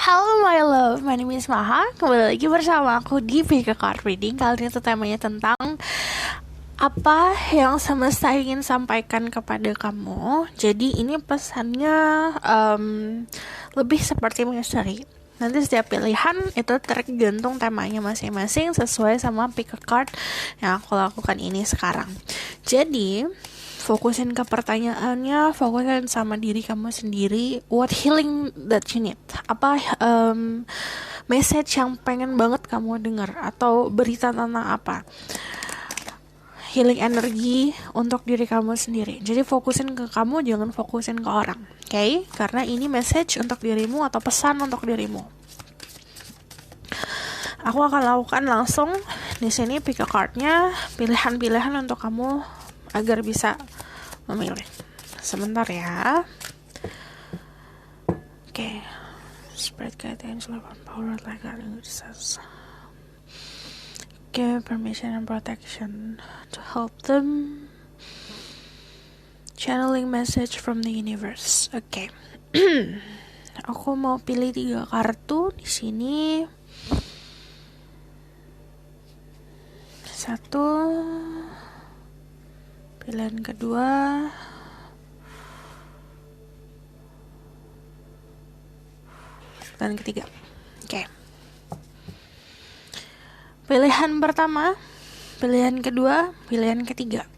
Halo my love, my name is Maha. Kembali lagi bersama aku di Pick a Card Reading. Kali ini tuh temanya tentang apa yang semesta ingin sampaikan kepada kamu. Jadi ini pesannya lebih seperti misteri. Nanti setiap pilihan itu tergantung temanya masing-masing sesuai sama pick a card yang aku lakukan ini sekarang. Jadi fokusin ke pertanyaannya, fokusin sama diri kamu sendiri. What healing that you need? Apa message yang pengen banget kamu dengar atau berita tentang apa? Healing energi untuk diri kamu sendiri. Jadi fokusin ke kamu, jangan fokusin ke orang. Oke? Karena ini message untuk dirimu atau pesan untuk dirimu. Aku akan lakukan langsung di sini pick a card-nya, pilihan-pilihan untuk kamu agar bisa memilih. Sebentar ya. Oke. Spread guidance, love and power like God says. Give permission and protection to help them. Channeling message from the universe. Oke. Aku mau pilih 3 kartu di sini. 1, pilihan kedua, dan ketiga. Oke. Pilihan pertama, pilihan kedua, pilihan ketiga.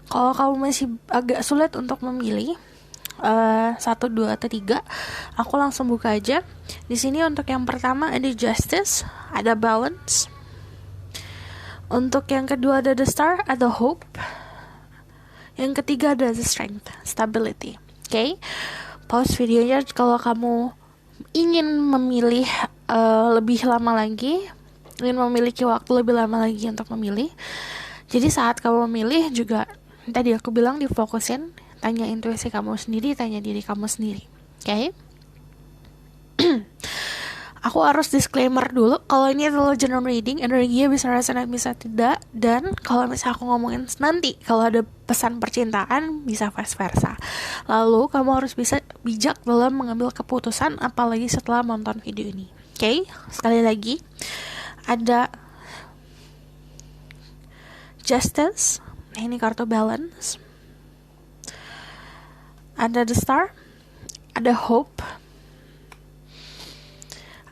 Kalau kamu masih agak sulit untuk memilih 1, 2, atau 3, aku langsung buka aja. Di sini untuk yang pertama ada justice, ada balance. Untuk yang kedua ada the star, ada hope. Yang ketiga ada the strength, stability. Oke. Pause videonya kalau kamu ingin memilih lebih lama lagi, ingin memiliki waktu lebih lama lagi untuk memilih. Jadi saat kamu memilih juga, tadi aku bilang difokusin, tanya intuisi kamu sendiri, tanya diri kamu sendiri. Oke. Aku harus disclaimer dulu, kalau ini adalah general reading, energinya bisa resonate, bisa tidak. Dan kalau misalnya aku ngomongin nanti, kalau ada pesan percintaan, bisa vice versa. Lalu, kamu harus bisa bijak dalam mengambil keputusan, apalagi setelah nonton video ini. Oke, sekali lagi, ada justice, ini kartu balance. Ada the star, ada hope,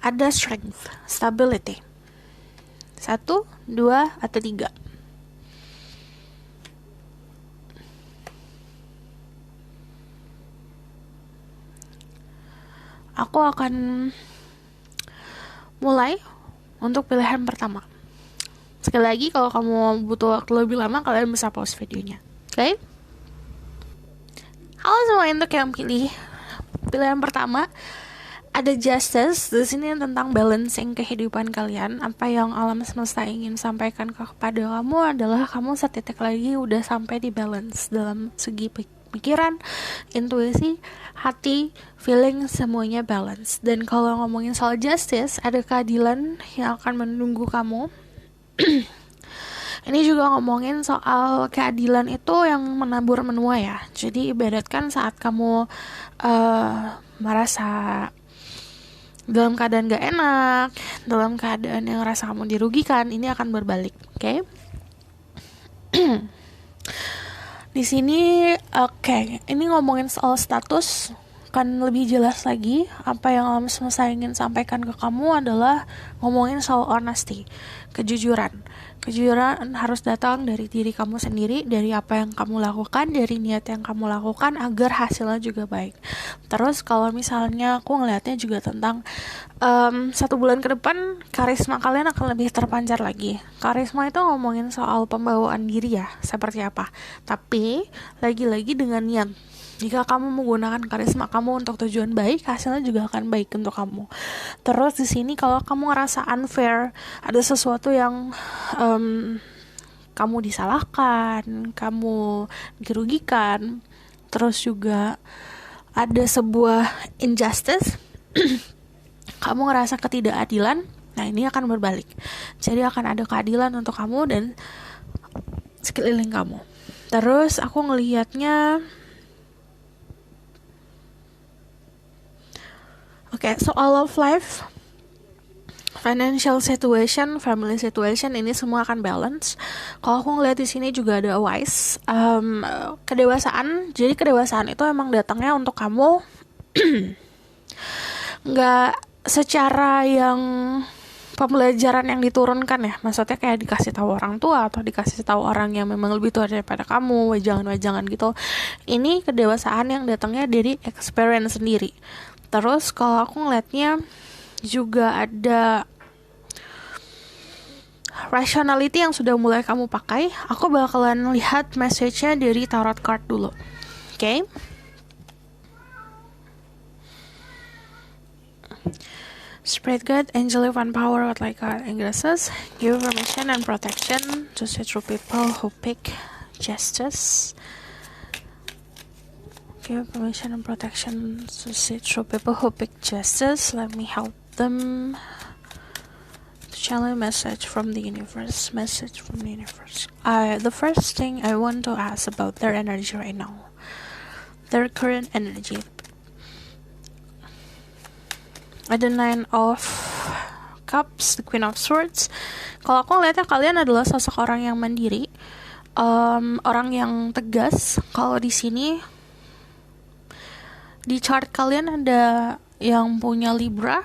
ada strength, stability. 1, 2, atau 3. Aku akan mulai untuk pilihan pertama. Sekali lagi, kalau kamu butuh waktu lebih lama, kalian bisa pause videonya. Oke? Halo semua, untuk yang pilih pilihan pertama, ada justice. Di sini tentang balancing kehidupan kalian. Apa yang alam semesta ingin sampaikan kepada kamu adalah kamu setitik lagi udah sampai di balance dalam segi pikiran, intuisi, hati, feeling, semuanya balance. Dan kalau ngomongin soal justice, ada keadilan yang akan menunggu kamu. Ini juga ngomongin soal keadilan itu yang menabur menua ya. Jadi ibaratkan saat kamu merasa dalam keadaan gak enak, dalam keadaan yang rasa kamu dirugikan, ini akan berbalik. Oke? Di sini, ini ngomongin soal status, kan lebih jelas lagi. Apa yang alam semesta ingin sampaikan ke kamu adalah ngomongin soal honesty, kejujuran. Kejujuran harus datang dari diri kamu sendiri, dari apa yang kamu lakukan, dari niat yang kamu lakukan, agar hasilnya juga baik. Terus kalau misalnya aku ngelihatnya juga tentang 1 bulan ke depan, karisma kalian akan lebih terpancar lagi. Karisma itu ngomongin soal pembawaan diri ya, seperti apa. Tapi lagi-lagi dengan niat. Jika kamu menggunakan karisma kamu untuk tujuan baik, hasilnya juga akan baik untuk kamu. Terus di sini kalau kamu ngerasa unfair, ada sesuatu yang kamu disalahkan, kamu dirugikan, terus juga ada sebuah injustice, kamu ngerasa ketidakadilan, nah ini akan berbalik. Jadi akan ada keadilan untuk kamu dan sekeliling kamu. Terus aku ngelihatnya Oke, soal love life, financial situation, family situation, ini semua akan balance. Kalau aku ngeliat di sini juga ada wise, kedewasaan. Jadi kedewasaan itu emang datangnya untuk kamu nggak secara yang pembelajaran yang diturunkan ya, maksudnya kayak dikasih tahu orang tua atau dikasih tahu orang yang memang lebih tua daripada kamu, wajangan-wajangan gitu. Ini kedewasaan yang datangnya dari experience sendiri. Terus kalau aku ngeliatnya juga ada rationality yang sudah mulai kamu pakai. Aku bakalan lihat message-nya dari tarot card dulu. Oke? Spirit guide, angel of power, what like God and graces, give permission and protection to see through people who pick justice. Give permission and protection to see through people who pick justice. Let me help them to channel a message from the universe. Message from the universe. The first thing I want to ask about their energy right now. Their current energy. Ada Nine of Cups, the Queen of Swords. Kalau aku ngeliatnya kalian adalah sosok orang yang mandiri, orang yang tegas. Kalau di sini di chart kalian ada yang punya Libra,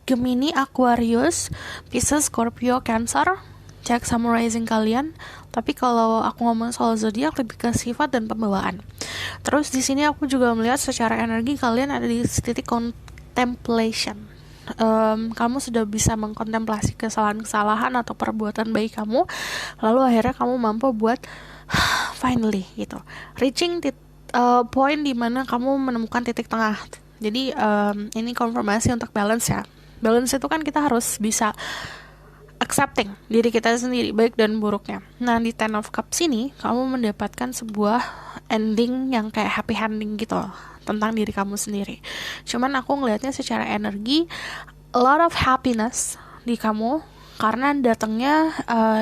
Gemini, Aquarius, Pisces, Scorpio, Cancer. Cek sama rising kalian. Tapi kalau aku ngomong soal zodiak lebih ke sifat dan pembawaan. Terus di sini aku juga melihat secara energi kalian ada di titik contemplation. Kamu sudah bisa mengkontemplasi kesalahan-kesalahan atau perbuatan baik kamu, lalu akhirnya kamu mampu buat finally gitu, reaching point di mana kamu menemukan titik tengah. Jadi ini konfirmasi untuk balance ya. Balance itu kan kita harus bisa accepting diri kita sendiri, baik dan buruknya. Nah, di Ten of Cups ini, kamu mendapatkan sebuah ending yang kayak happy ending gitu tentang diri kamu sendiri. Cuman aku ngelihatnya secara energi, a lot of happiness di kamu, karena datangnya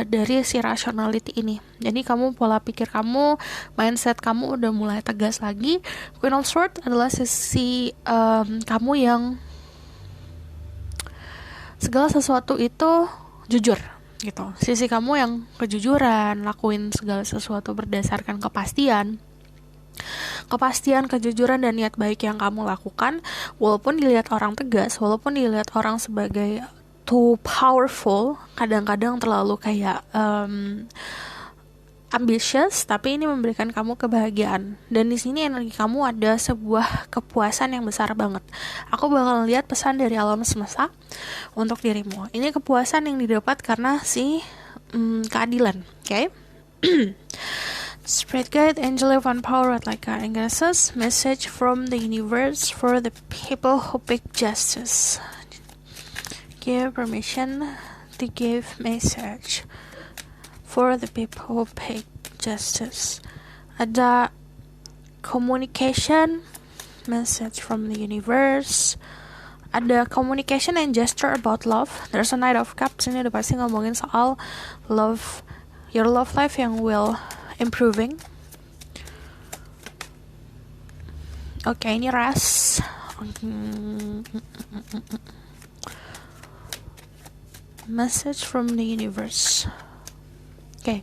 dari si rationality ini. Jadi kamu, pola pikir kamu, mindset kamu udah mulai tegas lagi. Queen of Swords adalah sisi kamu yang segala sesuatu itu jujur gitu. Sisi kamu yang kejujuran, lakuin segala sesuatu berdasarkan kepastian, kejujuran dan niat baik yang kamu lakukan, walaupun dilihat orang tegas, walaupun dilihat orang sebagai too powerful, kadang-kadang terlalu kayak ambitious, tapi ini memberikan kamu kebahagiaan. Dan di sini energi kamu ada sebuah kepuasan yang besar banget. Aku bakal lihat pesan dari alam semesta untuk dirimu. Ini kepuasan yang didapat karena si keadilan, oke? Okay? Spirit guide, angel of power, like God and graces, message from the universe for the people who pick justice. Give permission to give message for the people who pick justice. Ada communication, message from the universe. Ada communication and gesture about love. There's a Knight of Cups. Ini udah pasti ngomongin soal love, your love life yang will improving. Oke, ini rest. Message from the universe. Oke,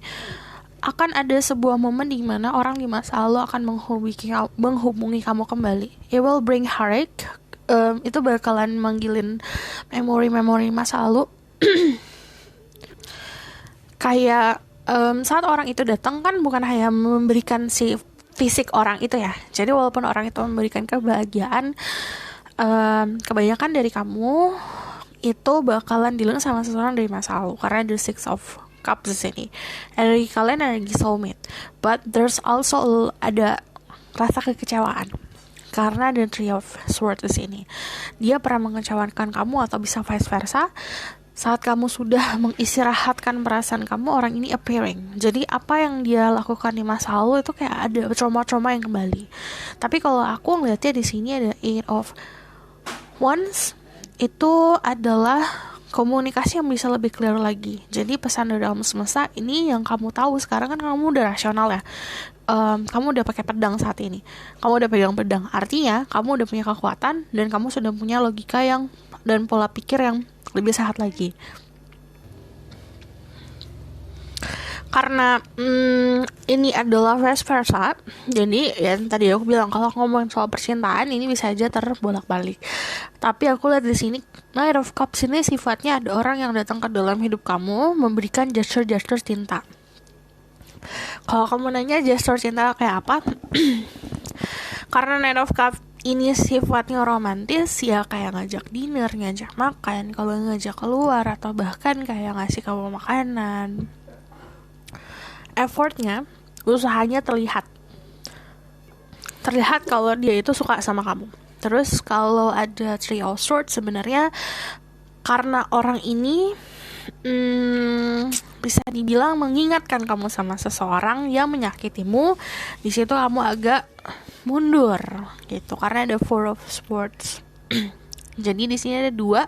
akan ada sebuah momen di mana orang di masa lalu akan menghubungi kamu kembali. It will bring heartache. Itu bakalan manggilin memori-memori masa lalu. Kayak saat orang itu datang kan bukan hanya memberikan si fisik orang itu ya. Jadi walaupun orang itu memberikan kebahagiaan, kebanyakan dari kamu itu bakalan dilen sama seseorang dari masa lalu, karena the Six of Cups di sini. Energi kalian energi soulmate, but there's also ada rasa kekecewaan karena the Three of Swords di sini. Dia pernah mengecewakan kamu atau bisa vice versa. Saat kamu sudah mengistirahatkan perasaan kamu, orang ini appearing. Jadi apa yang dia lakukan di masa lalu itu kayak ada trauma-trauma yang kembali. Tapi kalau aku ngeliatnya di sini ada Eight of Wands, itu adalah komunikasi yang bisa lebih clear lagi. Jadi pesan dari alam semesta ini yang kamu tahu sekarang kan, kamu udah rasional ya. kamu udah pakai pedang saat ini. Kamu udah pegang pedang. Artinya kamu udah punya kekuatan dan kamu sudah punya logika yang dan pola pikir yang lebih sehat lagi. Karena ini adalah vice versa, jadi ya tadi aku bilang kalau ngomongin soal percintaan ini bisa aja terbolak-balik. Tapi aku lihat di sini Knight of Cups ini sifatnya ada orang yang datang ke dalam hidup kamu memberikan gesture-gesture cinta. Kalau kamu nanya gesture cinta kayak apa? Karena Knight of Cups ini sifatnya romantis, ya kayak ngajak dinner, ngajak makan, kalau ngajak keluar atau bahkan kayak ngasih kamu makanan. Effortnya, usahanya terlihat kalau dia itu suka sama kamu. Terus kalau ada Three of Swords, sebenarnya karena orang ini bisa dibilang mengingatkan kamu sama seseorang yang menyakitimu, di situ kamu agak mundur gitu karena ada Four of Swords. Jadi di sini ada dua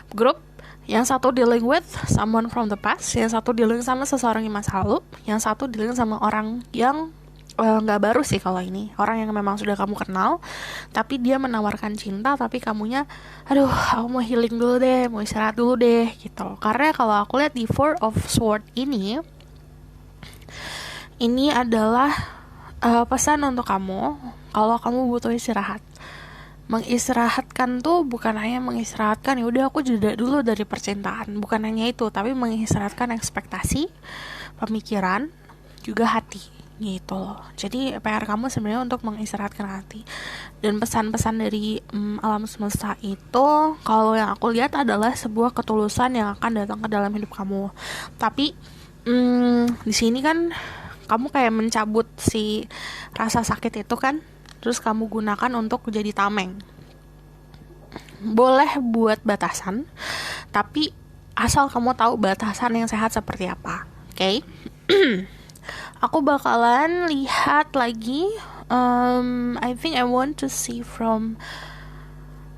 grup. Yang satu dealing with someone from the past, yang satu dealing sama seseorang yang masa lalu, yang satu dealing sama orang yang nggak baru sih kalau ini, orang yang memang sudah kamu kenal, tapi dia menawarkan cinta, tapi kamunya, aduh, aku mau healing dulu deh, mau istirahat dulu deh, gitu. Karena kalau aku lihat di Four of Swords ini adalah pesan untuk kamu, kalau kamu butuh istirahat. Mengistirahatkan tuh bukan hanya mengistirahatkan ya udah aku jeda dulu dari percintaan, bukan hanya itu, tapi mengistirahatkan ekspektasi, pemikiran, juga hati gitu loh. Jadi PR kamu sebenarnya untuk mengistirahatkan hati. Dan pesan-pesan dari alam semesta itu kalau yang aku lihat adalah sebuah ketulusan yang akan datang ke dalam hidup kamu. Tapi di sini kan kamu kayak mencabut si rasa sakit itu kan, terus kamu gunakan untuk jadi tameng. Boleh buat batasan, tapi asal kamu tahu batasan yang sehat seperti apa. Oke? Aku bakalan lihat lagi. I think I want to see from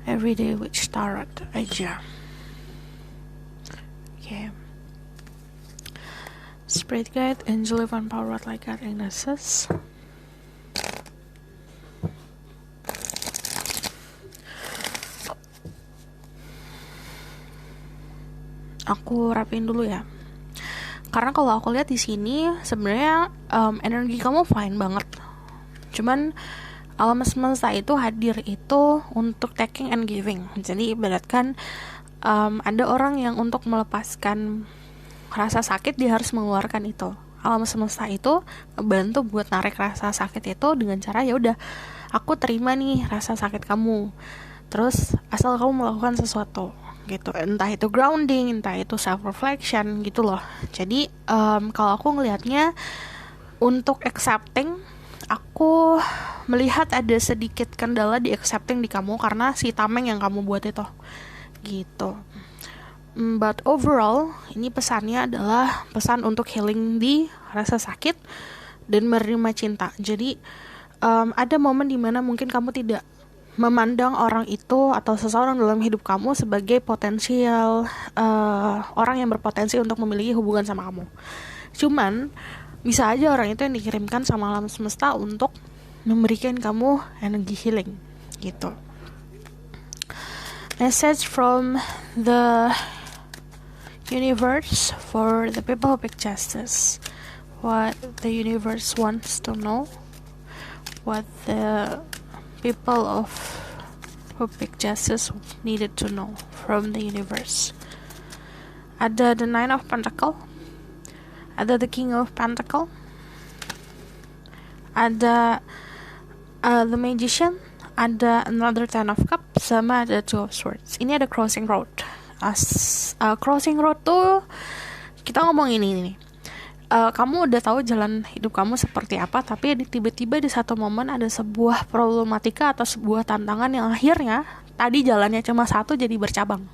Everyday Witch Tarot aja. Oke. Spirit Guide, Angel of Power, like God, Ignaces. Aku rapiin dulu ya. Karena kalau aku lihat di sini sebenarnya energi kamu fine banget. Cuman alam semesta itu hadir itu untuk taking and giving. Jadi ibaratkan ada orang yang untuk melepaskan rasa sakit dia harus mengeluarkan itu. Alam semesta itu bantu buat narik rasa sakit itu dengan cara ya udah aku terima nih rasa sakit kamu. Terus asal kamu melakukan sesuatu gitu, entah itu grounding, entah itu self reflection gitu loh. Jadi kalau aku ngelihatnya untuk accepting, aku melihat ada sedikit kendala di accepting di kamu karena si tameng yang kamu buat itu gitu. But overall ini pesannya adalah pesan untuk healing di rasa sakit dan menerima cinta. Jadi ada momen dimana mungkin kamu tidak memandang orang itu atau seseorang dalam hidup kamu sebagai potensial orang yang berpotensi untuk memiliki hubungan sama kamu. Cuman bisa aja orang itu yang dikirimkan sama alam semesta untuk memberikan kamu energi healing gitu. Message from the universe for the people who pick justice. What the universe wants to know, what the people of who pick justice needed to know from the universe. Ada the Nine of Pentacle, ada the King of Pentacle, ada the Magician, ada another Ten of Cups, sama ada Two of Swords. Ini ada crossing road. Crossing road tuh kita ngomong ini nih. Kamu udah tahu jalan hidup kamu seperti apa, tapi tiba-tiba di satu momen ada sebuah problematika atau sebuah tantangan yang akhirnya tadi jalannya cuma satu jadi bercabang.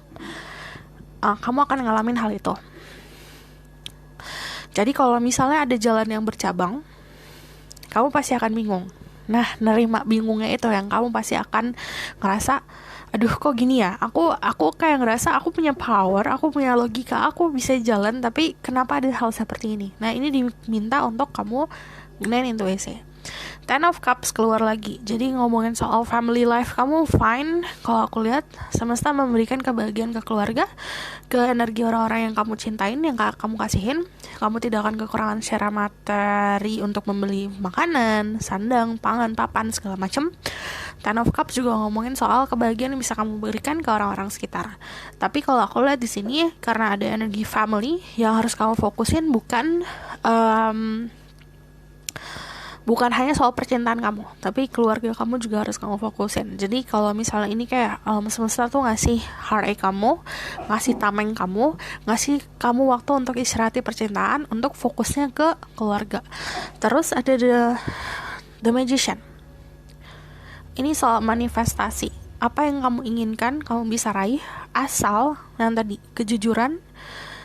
Kamu akan ngalamin hal itu. Jadi kalau misalnya ada jalan yang bercabang, kamu pasti akan bingung. Nah, nerima bingungnya itu yang kamu pasti akan ngerasa, aduh kok gini ya, aku kayak ngerasa aku punya power, aku punya logika, aku bisa jalan, tapi kenapa ada hal seperti ini. Nah, ini diminta untuk kamu kemudian intuisi. Ten of Cups keluar lagi. Jadi ngomongin soal family life kamu fine. Kalau aku lihat semesta memberikan kebahagiaan ke keluarga, ke energi orang-orang yang kamu cintain, yang kamu kasihin. Kamu tidak akan kekurangan secara materi untuk membeli makanan, sandang, pangan, papan, segala macam. Ten of Cups juga ngomongin soal kebahagiaan yang bisa kamu berikan ke orang-orang sekitar. Tapi kalau aku lihat di sini karena ada energi family yang harus kamu fokusin, bukan hanya soal percintaan kamu, tapi keluarga kamu juga harus kamu fokusin. Jadi kalau misalnya ini kayak semesta tuh ngasih heartache kamu, ngasih tameng kamu, ngasih kamu waktu untuk istirahat percintaan, untuk fokusnya ke keluarga. Terus ada the Magician. Ini soal manifestasi. Apa yang kamu inginkan, kamu bisa raih, asal yang tadi, kejujuran,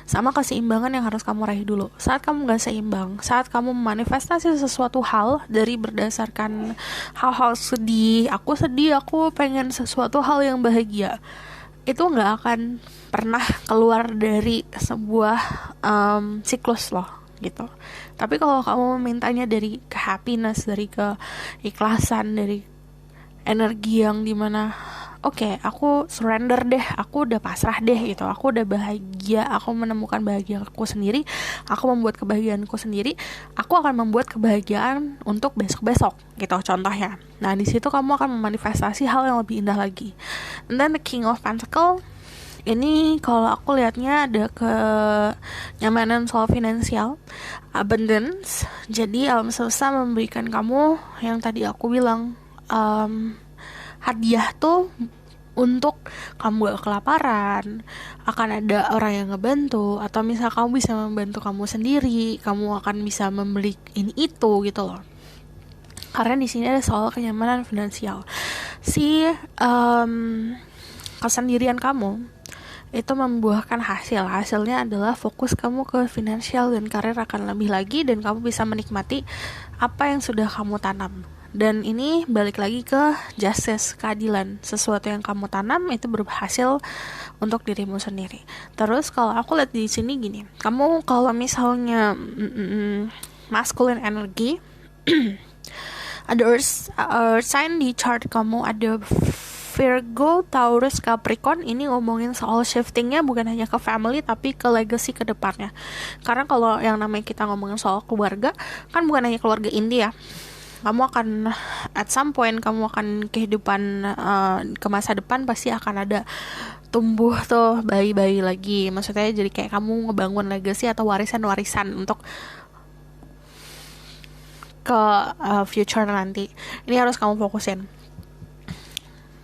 sama keseimbangan yang harus kamu raih dulu. Saat kamu gak seimbang, saat kamu memanifestasi sesuatu hal dari berdasarkan hal-hal sedih, aku pengen sesuatu hal yang bahagia, itu gak akan pernah keluar dari sebuah siklus loh gitu. Tapi kalau kamu memintanya dari ke happiness, dari keikhlasan, dari energi yang dimana oke, aku surrender deh, aku udah pasrah deh gitu, aku udah bahagia, aku menemukan bahagia aku sendiri, aku membuat kebahagiaanku sendiri, aku akan membuat kebahagiaan untuk besok-besok gitu contohnya. Nah di situ kamu akan memanifestasi hal yang lebih indah lagi. And then the King of Pentacles ini kalau aku lihatnya ada kenyamanan soal finansial, abundance. Jadi alam semesta memberikan kamu yang tadi aku bilang, hadiah tuh untuk kamu gak kelaparan, akan ada orang yang ngebantu, atau misal kamu bisa membantu kamu sendiri, kamu akan bisa membeli ini itu gitu loh. Karena di sini ada soal kenyamanan finansial. Kesendirian kamu itu membuahkan hasilnya adalah fokus kamu ke finansial dan karir akan lebih lagi, dan kamu bisa menikmati apa yang sudah kamu tanam. Dan ini balik lagi ke justice, keadilan. Sesuatu yang kamu tanam itu berhasil untuk dirimu sendiri. Terus kalau aku lihat di sini gini, kamu kalau misalnya masculine energy ada earth sign di chart kamu, ada Virgo, Taurus, Capricorn. Ini ngomongin soal shiftingnya bukan hanya ke family tapi ke legacy ke depannya. Karena kalau yang namanya kita ngomongin soal keluarga, kan bukan hanya keluarga inti ya. Kamu akan at some point kamu akan kehidupan ke masa depan pasti akan ada tumbuh tuh bayi-bayi lagi. Maksudnya jadi kayak kamu ngebangun legacy atau warisan-warisan untuk ke future nanti. Ini harus kamu fokusin.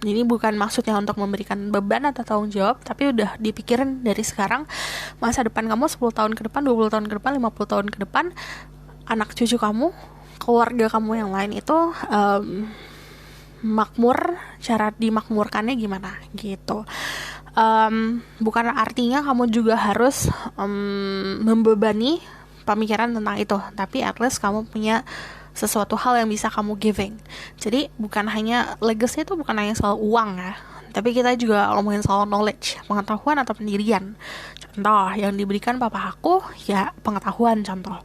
Jadi bukan maksudnya untuk memberikan beban atau tanggung jawab, tapi udah dipikirin dari sekarang masa depan kamu 10 tahun ke depan, 20 tahun ke depan, 50 tahun ke depan, anak cucu kamu, keluarga kamu yang lain itu makmur, cara dimakmurkannya gimana gitu. Bukan artinya kamu juga harus membebani pemikiran tentang itu, tapi at least kamu punya sesuatu hal yang bisa kamu giving. Jadi bukan hanya legacy itu bukan hanya soal uang ya, tapi kita juga ngomongin soal knowledge, pengetahuan atau pendirian. Contoh yang diberikan papa aku ya pengetahuan, contoh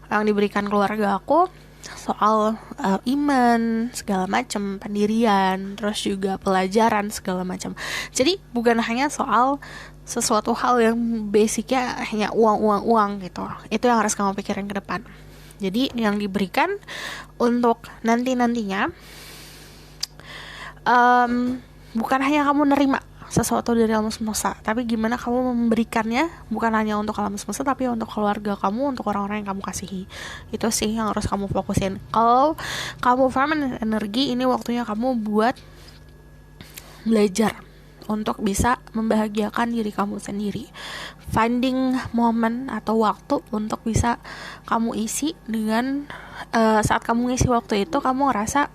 yang diberikan keluarga aku soal iman segala macam, pendirian, terus juga pelajaran segala macam. Jadi bukan hanya soal sesuatu hal yang basicnya hanya uang gitu. Itu yang harus kamu pikirin ke depan. Jadi yang diberikan untuk nantinya bukan hanya kamu nerima sesuatu dari alam semesta, tapi gimana kamu memberikannya, bukan hanya untuk alam semesta tapi untuk keluarga kamu, untuk orang-orang yang kamu kasihi. Itu sih yang harus kamu fokusin. Kalau kamu feminine energi, ini waktunya kamu buat belajar untuk bisa membahagiakan diri kamu sendiri. Finding moment atau waktu untuk bisa kamu isi dengan saat kamu ngisi waktu itu kamu ngerasa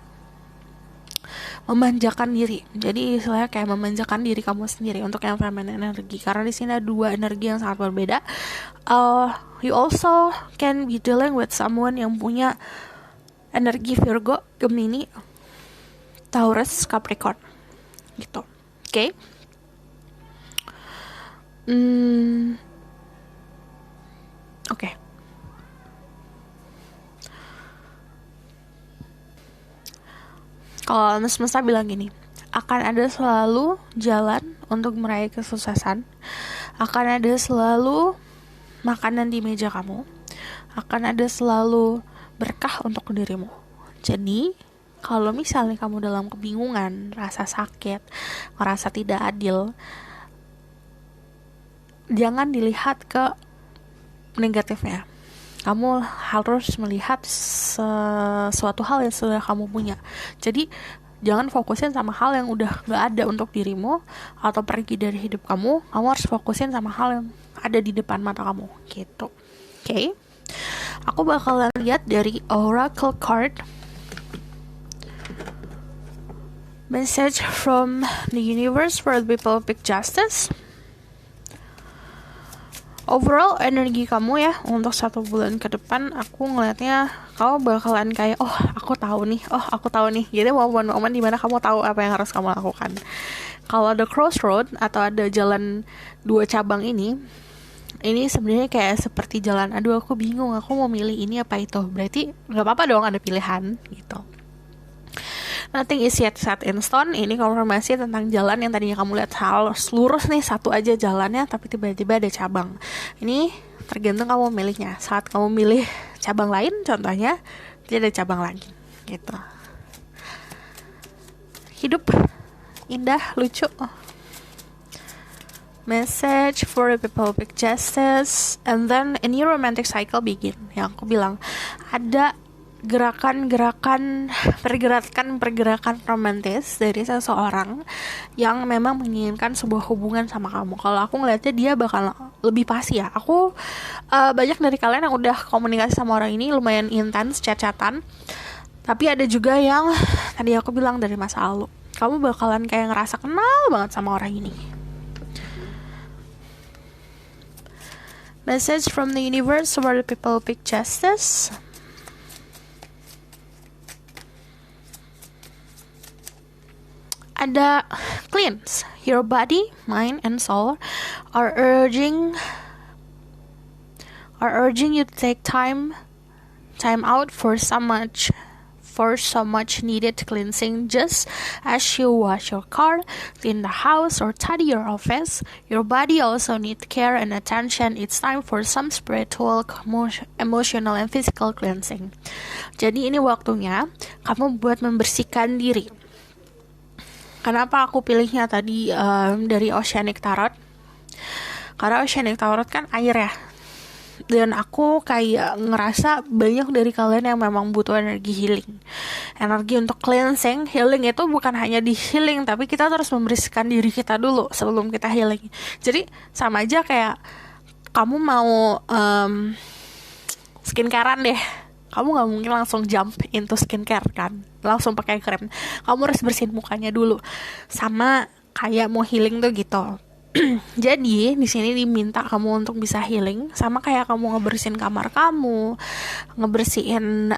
memanjakan diri. Jadi istilahnya kayak memanjakan diri kamu sendiri untuk yang feminine energi. Karena di sini ada dua energi yang sangat berbeda. You also can be dealing with someone yang punya energi Virgo, Gemini, Taurus, Capricorn gitu. Oke. Oke. Kalau alam semesta bilang gini, akan ada selalu jalan untuk meraih kesuksesan, akan ada selalu makanan di meja kamu, akan ada selalu berkah untuk dirimu. Jadi kalau misalnya kamu dalam kebingungan, rasa sakit, merasa tidak adil, jangan dilihat ke negatifnya. Kamu harus melihat sesuatu hal yang sudah kamu punya. Jadi jangan fokusin sama hal yang udah gak ada untuk dirimu atau pergi dari hidup kamu. Kamu harus fokusin sama hal yang ada di depan mata kamu gitu. Oke? Aku bakalan lihat dari Oracle card. Message from the universe for the people pick justice. Overall energi kamu ya untuk 1 bulan ke depan, aku ngelihatnya kamu bakalan kayak aku tahu nih. Jadi momen-momen dimana kamu tahu apa yang harus kamu lakukan. Kalau ada crossroad atau ada jalan 2 cabang ini sebenarnya kayak seperti jalan, aku bingung, aku mau milih ini apa itu. Berarti nggak apa-apa dong ada pilihan gitu. Nothing is yet set in stone. Ini konfirmasi tentang jalan yang tadinya kamu lihat lurus nih, satu aja jalannya, tapi tiba-tiba ada cabang. Ini tergantung kamu milihnya. Saat kamu milih cabang lain, contohnya dia ada cabang lagi gitu. Hidup indah, lucu. Message for the people pick justice, and then a new romantic cycle begin. Yang aku bilang ada pergerakan romantis dari seseorang yang memang menginginkan sebuah hubungan sama kamu. Kalau aku ngeliatnya dia bakal lebih pasti ya. Aku banyak dari kalian yang udah komunikasi sama orang ini lumayan intens, chat-chatan. Tapi ada juga yang tadi aku bilang dari masa lalu. Kamu bakalan kayak ngerasa kenal banget sama orang ini. Message from the universe for the people pick justice. Ada cleanse. Your body, mind, and soul are urging you to take time out for so much needed cleansing. Just as you wash your car, clean the house, or tidy your office, your body also needs care and attention. It's time for some spiritual, emotional, and physical cleansing. Jadi ini waktunya kamu buat membersihkan diri. Kenapa aku pilihnya tadi dari Oceanic Tarot? Karena Oceanic Tarot kan air ya. Dan aku kayak ngerasa banyak dari kalian yang memang butuh energi healing. Energi untuk cleansing. Healing itu bukan hanya di healing, tapi kita terus membersihkan diri kita dulu sebelum kita healing. Jadi sama aja kayak kamu mau skincarean deh. Kamu gak mungkin langsung jump into skincare kan, langsung pakai krem. Kamu harus bersihin mukanya dulu. Sama kayak mau healing tuh gitu. Jadi di sini diminta kamu untuk bisa healing, sama kayak kamu ngebersihin kamar kamu, ngebersihin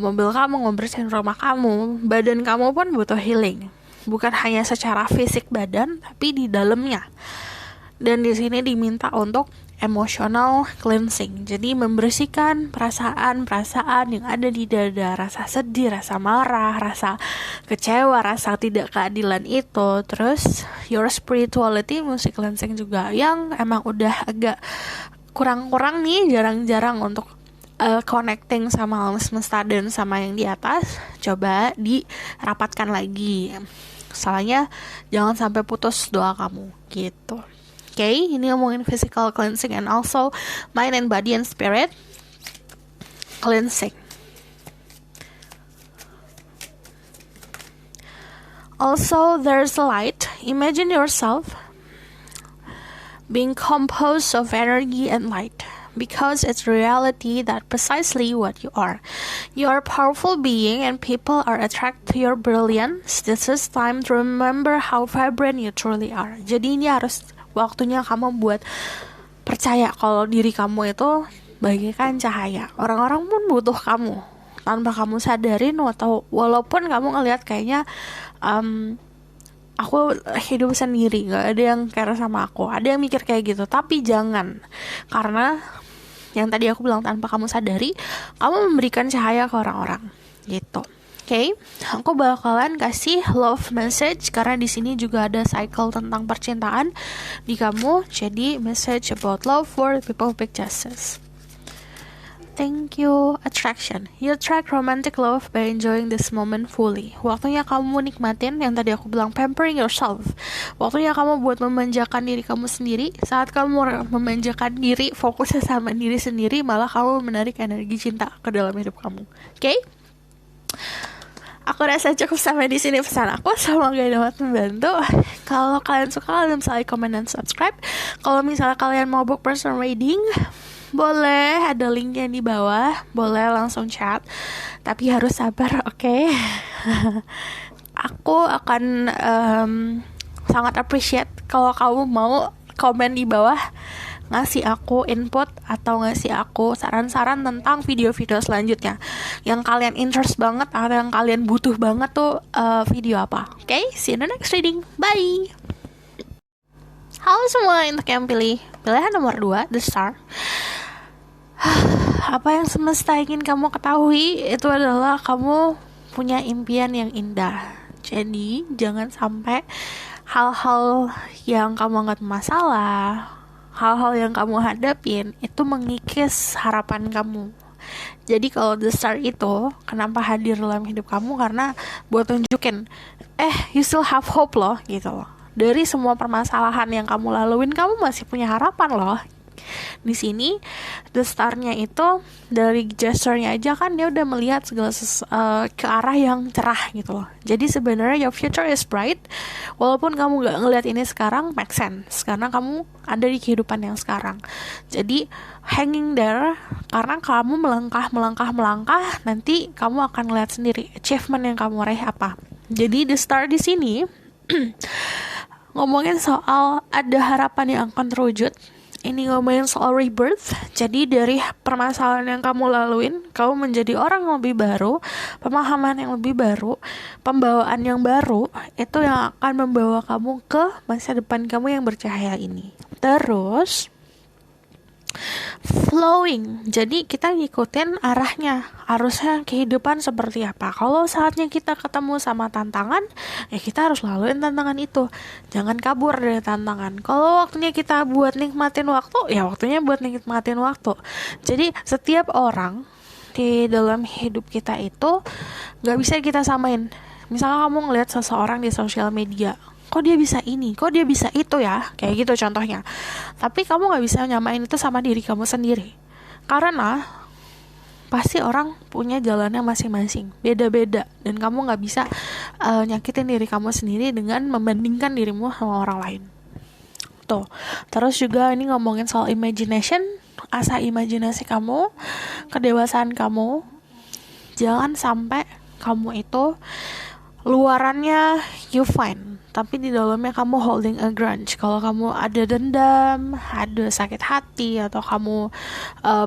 mobil kamu, ngebersihin rumah kamu. Badan kamu pun butuh healing. Bukan hanya secara fisik badan, tapi di dalamnya. Dan di sini diminta untuk emotional cleansing. Jadi membersihkan perasaan yang ada di dada, rasa sedih, rasa marah, rasa kecewa, rasa tidak keadilan itu. Terus your spirituality mesti cleansing juga, yang emang udah agak kurang-kurang nih, jarang-jarang untuk connecting sama alam semesta dan sama yang di atas. Coba dirapatkan lagi. Soalnya jangan sampai putus doa kamu gitu. Okay, ini ngomongin physical cleansing and also mind and body and spirit cleansing. Also, there's a light. Imagine yourself being composed of energy and light, because it's reality that precisely what you are. You are a powerful being and people are attracted to your brilliance. This is time to remember how vibrant you truly are. Jadi ini harus waktunya kamu buat percaya kalau diri kamu itu bagaikan cahaya. Orang-orang pun butuh kamu tanpa kamu sadarin, atau walaupun kamu ngelihat kayaknya aku hidup sendiri, gak ada yang care sama aku, ada yang mikir kayak gitu. Tapi jangan, karena yang tadi aku bilang, tanpa kamu sadari kamu memberikan cahaya ke orang-orang gitu. Oke, aku bakalan kasih love message karena di sini juga ada cycle tentang percintaan di kamu. Jadi message about love for people with justice. Thank you, attraction. You attract romantic love by enjoying this moment fully. Waktunya kamu nikmatin yang tadi aku bilang pampering yourself. Waktunya kamu buat memanjakan diri kamu sendiri. Saat kamu memanjakan diri, fokusnya sama diri sendiri, malah kamu menarik energi cinta ke dalam hidup kamu. Oke? Aku rasa cukup sampai di sini pesan aku. Semoga dapat membantu. Kalau kalian suka, kalian bisa like, comment, dan subscribe. Kalau misalnya kalian mau book personal reading, boleh, ada linknya di bawah. Boleh langsung chat, tapi harus sabar, oke? Aku akan sangat appreciate kalau kamu mau komen di bawah, ngasih aku input atau ngasih aku saran-saran tentang video-video selanjutnya yang kalian interest banget atau yang kalian butuh banget tuh video apa. Oke, see you in the next reading. Bye. Halo semua, untuk yang pilih pilihan nomor 2, The Star. Apa yang semesta ingin kamu ketahui itu adalah kamu punya impian yang indah. Jadi jangan sampai hal-hal yang kamu anggap masalah, hal-hal yang kamu hadapin itu mengikis harapan kamu. Jadi kalau The Star itu kenapa hadir dalam hidup kamu, karena buat tunjukin you still have hope loh, gitu loh. Dari semua permasalahan yang kamu laluin, kamu masih punya harapan loh. Di sini The Star-nya itu dari gesture-nya aja kan dia udah melihat segala ke arah yang cerah gitu loh. Jadi sebenarnya your future is bright. Walaupun kamu gak ngeliat ini sekarang, make sense karena kamu ada di kehidupan yang sekarang. Jadi hanging there, karena kamu melangkah, nanti kamu akan ngeliat sendiri achievement yang kamu raih apa. Jadi The Star di sini ngomongin soal ada harapan yang akan terwujud. Ini ngomongin soal rebirth. Jadi dari permasalahan yang kamu laluin, kamu menjadi orang yang lebih baru, pemahaman yang lebih baru, pembawaan yang baru, itu yang akan membawa kamu ke masa depan kamu yang bercahaya ini. Terus flowing, jadi kita ngikutin arahnya, arusnya kehidupan seperti apa. Kalau saatnya kita ketemu sama tantangan, ya kita harus laluin tantangan itu, jangan kabur dari tantangan. Kalau waktunya kita buat nikmatin waktu, ya waktunya buat nikmatin waktu. Jadi setiap orang di dalam hidup kita itu gak bisa kita samain. Misalnya kamu ngeliat seseorang di sosial media, kok dia bisa ini, kok dia bisa itu ya, kayak gitu contohnya. Tapi kamu gak bisa nyamain itu sama diri kamu sendiri, karena pasti orang punya jalannya masing-masing, beda-beda. Dan kamu gak bisa nyakitin diri kamu sendiri dengan membandingkan dirimu sama orang lain. Tuh. Terus juga ini ngomongin soal imagination, asah imajinasi kamu, kedewasaan kamu. Jangan sampai kamu itu luarannya you fine, tapi di dalamnya kamu holding a grudge. Kalau kamu ada dendam, ada sakit hati, atau kamu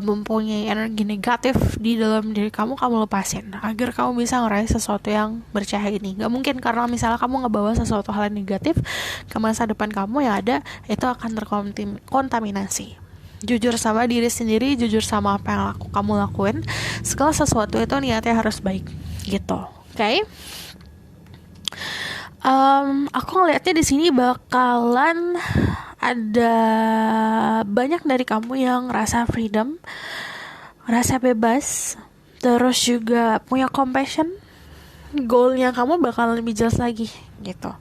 mempunyai energi negatif di dalam diri kamu lepasin agar kamu bisa ngeraih sesuatu yang bercahaya ini. Gak mungkin karena misalnya kamu ngebawa sesuatu hal yang negatif ke masa depan kamu yang ada, itu akan terkontaminasi. Jujur sama diri sendiri, jujur sama apa yang kamu lakuin. Segala sesuatu itu niatnya harus baik gitu. Oke? Aku ngeliatnya di sini bakalan ada banyak dari kamu yang rasa freedom, rasa bebas, terus juga punya compassion. Goalnya kamu bakalan lebih jelas lagi gitu.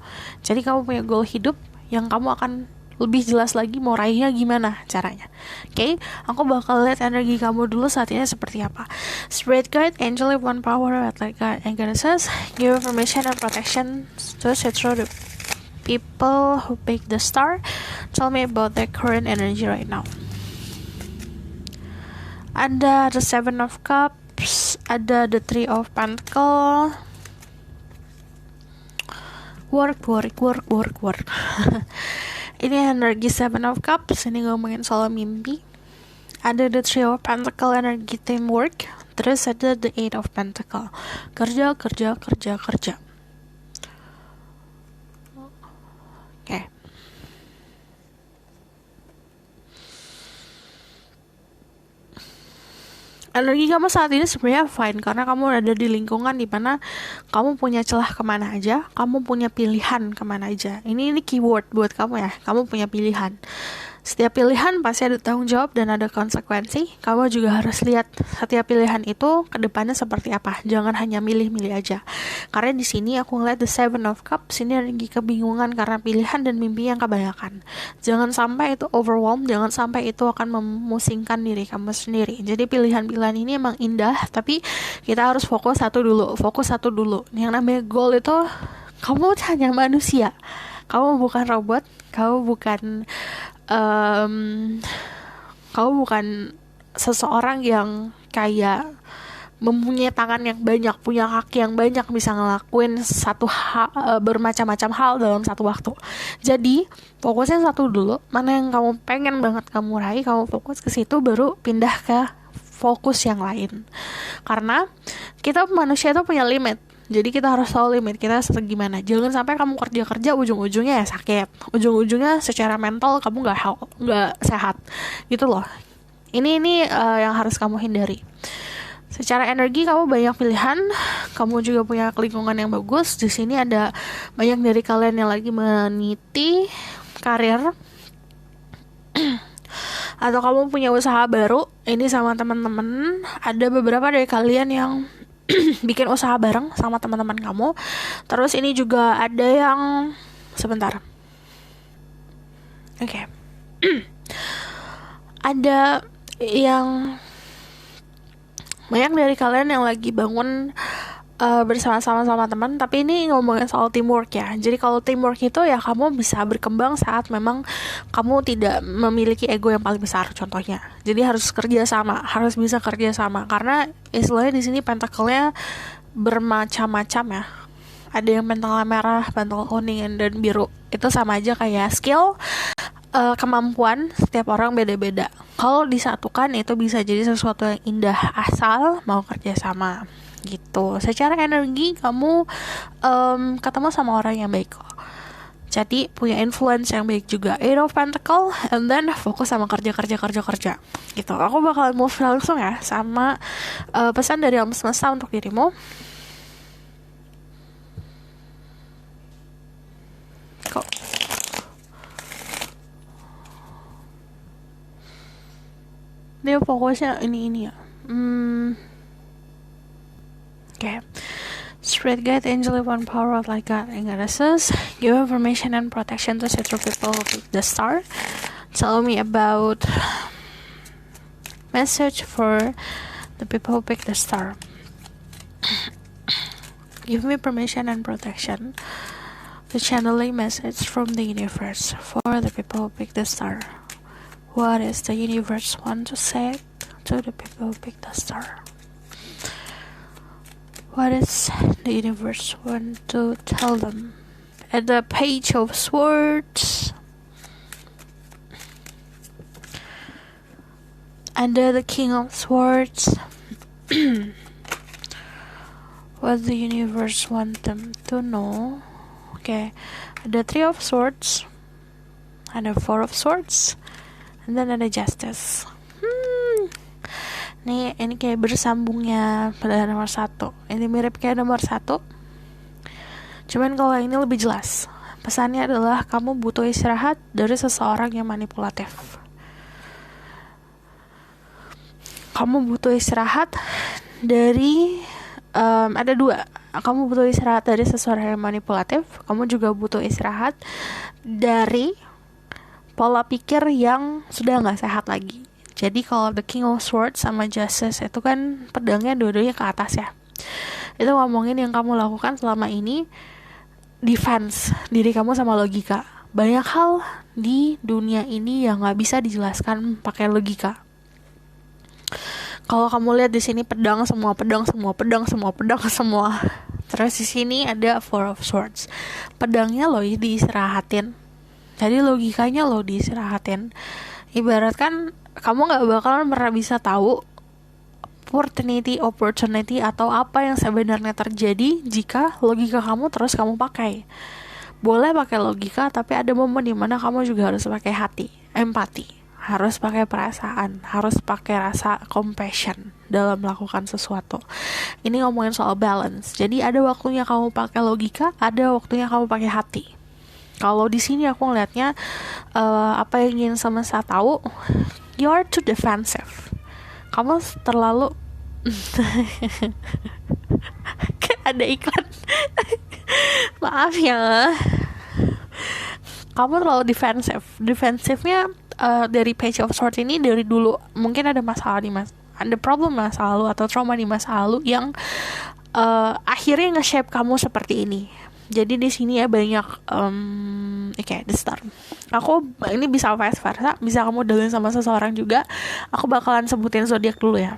Jadi kamu punya goal hidup yang kamu akan lebih jelas lagi mau raihnya gimana caranya. Oke, aku bakal lihat energi kamu dulu saat ini seperti apa. Spirit guide, angel with one power, like God and goddesses, give information and protection to sit through the people who pick the star. Tell me about their current energy right now. Ada the Seven of Cups, ada the Three of Pentacles. Work. Ini energi Seven of Cups, ini ngomongin soal mimpi. Ada the Three of Pentacles, energi teamwork. Terus ada the Eight of Pentacles, kerja. Oke. energi kamu saat ini sebenarnya fine karena kamu ada di lingkungan di mana kamu punya celah kemana aja, kamu punya pilihan kemana aja. Ini keyword buat kamu ya, kamu punya pilihan. Setiap pilihan pasti ada tanggung jawab dan ada konsekuensi. Kamu juga harus lihat setiap pilihan itu ke depannya seperti apa. Jangan hanya milih-milih aja. Karena di sini aku ngeliat the Seven of Cups, ini energi kebingungan karena pilihan dan mimpi yang kebanyakan. Jangan sampai itu overwhelm, jangan sampai itu akan memusingkan diri kamu sendiri. Jadi pilihan-pilihan ini emang indah, tapi kita harus fokus satu dulu. Yang namanya goal itu, kamu hanya manusia. Kamu bukan robot, kamu bukan seseorang yang kayak mempunyai tangan yang banyak, punya kaki yang banyak, bisa ngelakuin bermacam-macam hal dalam satu waktu. Jadi fokusnya satu dulu, mana yang kamu pengen banget kamu raih, kamu fokus ke situ, baru pindah ke fokus yang lain. Karena kita manusia itu punya limit. Jadi kita harus tahu limit kita gimana. Jangan sampai kamu kerja ujung-ujungnya ya sakit. Ujung-ujungnya secara mental kamu nggak sehat. Gitu loh. Ini yang harus kamu hindari. Secara energi kamu banyak pilihan, kamu juga punya lingkungan yang bagus. Di sini ada banyak dari kalian yang lagi meniti karir atau kamu punya usaha baru. Ini sama teman-teman. Ada beberapa dari kalian yang bikin usaha bareng sama teman-teman kamu. Terus ini juga ada yang sebentar. Oke. Ada yang banyak dari kalian yang lagi bangun bersama-sama sama teman, tapi ini ngomongin soal teamwork ya. Jadi kalau teamwork itu ya kamu bisa berkembang saat memang kamu tidak memiliki ego yang paling besar contohnya. Jadi harus bisa kerja sama karena istilahnya di sini pentacle-nya bermacam-macam ya. Ada yang pentacle merah, pentacle kuning dan biru. Itu sama aja kayak skill, kemampuan setiap orang beda-beda. Kalau disatukan itu bisa jadi sesuatu yang indah asal mau kerja sama. Gitu. Secara energi kamu ketemu sama orang yang baik kok. Jadi punya influence yang baik juga. Eight of Pentacle and then fokus sama kerja. Gitu. Aku bakal move langsung ya sama pesan dari alam semesta untuk dirimu. Kok dia fokusnya ini ya. Okay. Spirit guide, angel, one power of like God and goddesses. Give information and protection to central people of the star. Tell me about message for the people who pick the star. Give me permission and protection to channel a message from the universe for the people who pick the star. What is the universe want to say to the people who pick the star? What is the universe want to tell them? At the Page of Swords, under the King of Swords, what the universe want them to know? Okay, the Three of Swords, and the Four of Swords, and then ada Justice. Nih, ini kayak bersambungnya pada nomor 1. Ini mirip kayak nomor 1. Cuman kalau ini lebih jelas. Pesannya adalah kamu butuh istirahat dari seseorang yang manipulatif. Kamu butuh istirahat dari ada 2. Kamu butuh istirahat dari seseorang yang manipulatif. Kamu juga butuh istirahat dari pola pikir yang sudah gak sehat lagi. Jadi kalau the King of Swords sama Justice itu kan pedangnya dua-duanya ke atas ya. Itu ngomongin yang kamu lakukan selama ini defense diri kamu sama logika. Banyak hal di dunia ini yang nggak bisa dijelaskan pakai logika. Kalau kamu lihat di sini pedang semua. Terus di sini ada Four of Swords. Pedangnya lo diistirahatin. Jadi logikanya lo diistirahatin. Ibaratkan kamu gak bakalan pernah bisa tahu opportunity atau apa yang sebenarnya terjadi jika logika kamu terus kamu pakai. Boleh pakai logika, tapi ada momen dimana kamu juga harus pakai hati, empati. harus pakai perasaan, harus pakai rasa compassion dalam melakukan sesuatu. Ini ngomongin soal balance. Jadi ada waktunya kamu pakai logika, ada waktunya kamu pakai hati. Kalau di sini aku ngelihatnya apa yang ingin semesta tahu, you are too defensive. Kamu terlalu ada iklan. Maaf ya. Kamu terlalu defensif. Defensifnya dari Page of Swords ini dari dulu mungkin ada masalah ada problem masa lalu atau trauma di masa lalu yang akhirnya nge-shape kamu seperti ini. Jadi di sini ya banyak the start. Aku ini bisa vice versa, bisa kamu dealing sama seseorang juga. Aku bakalan sebutin zodiak dulu ya.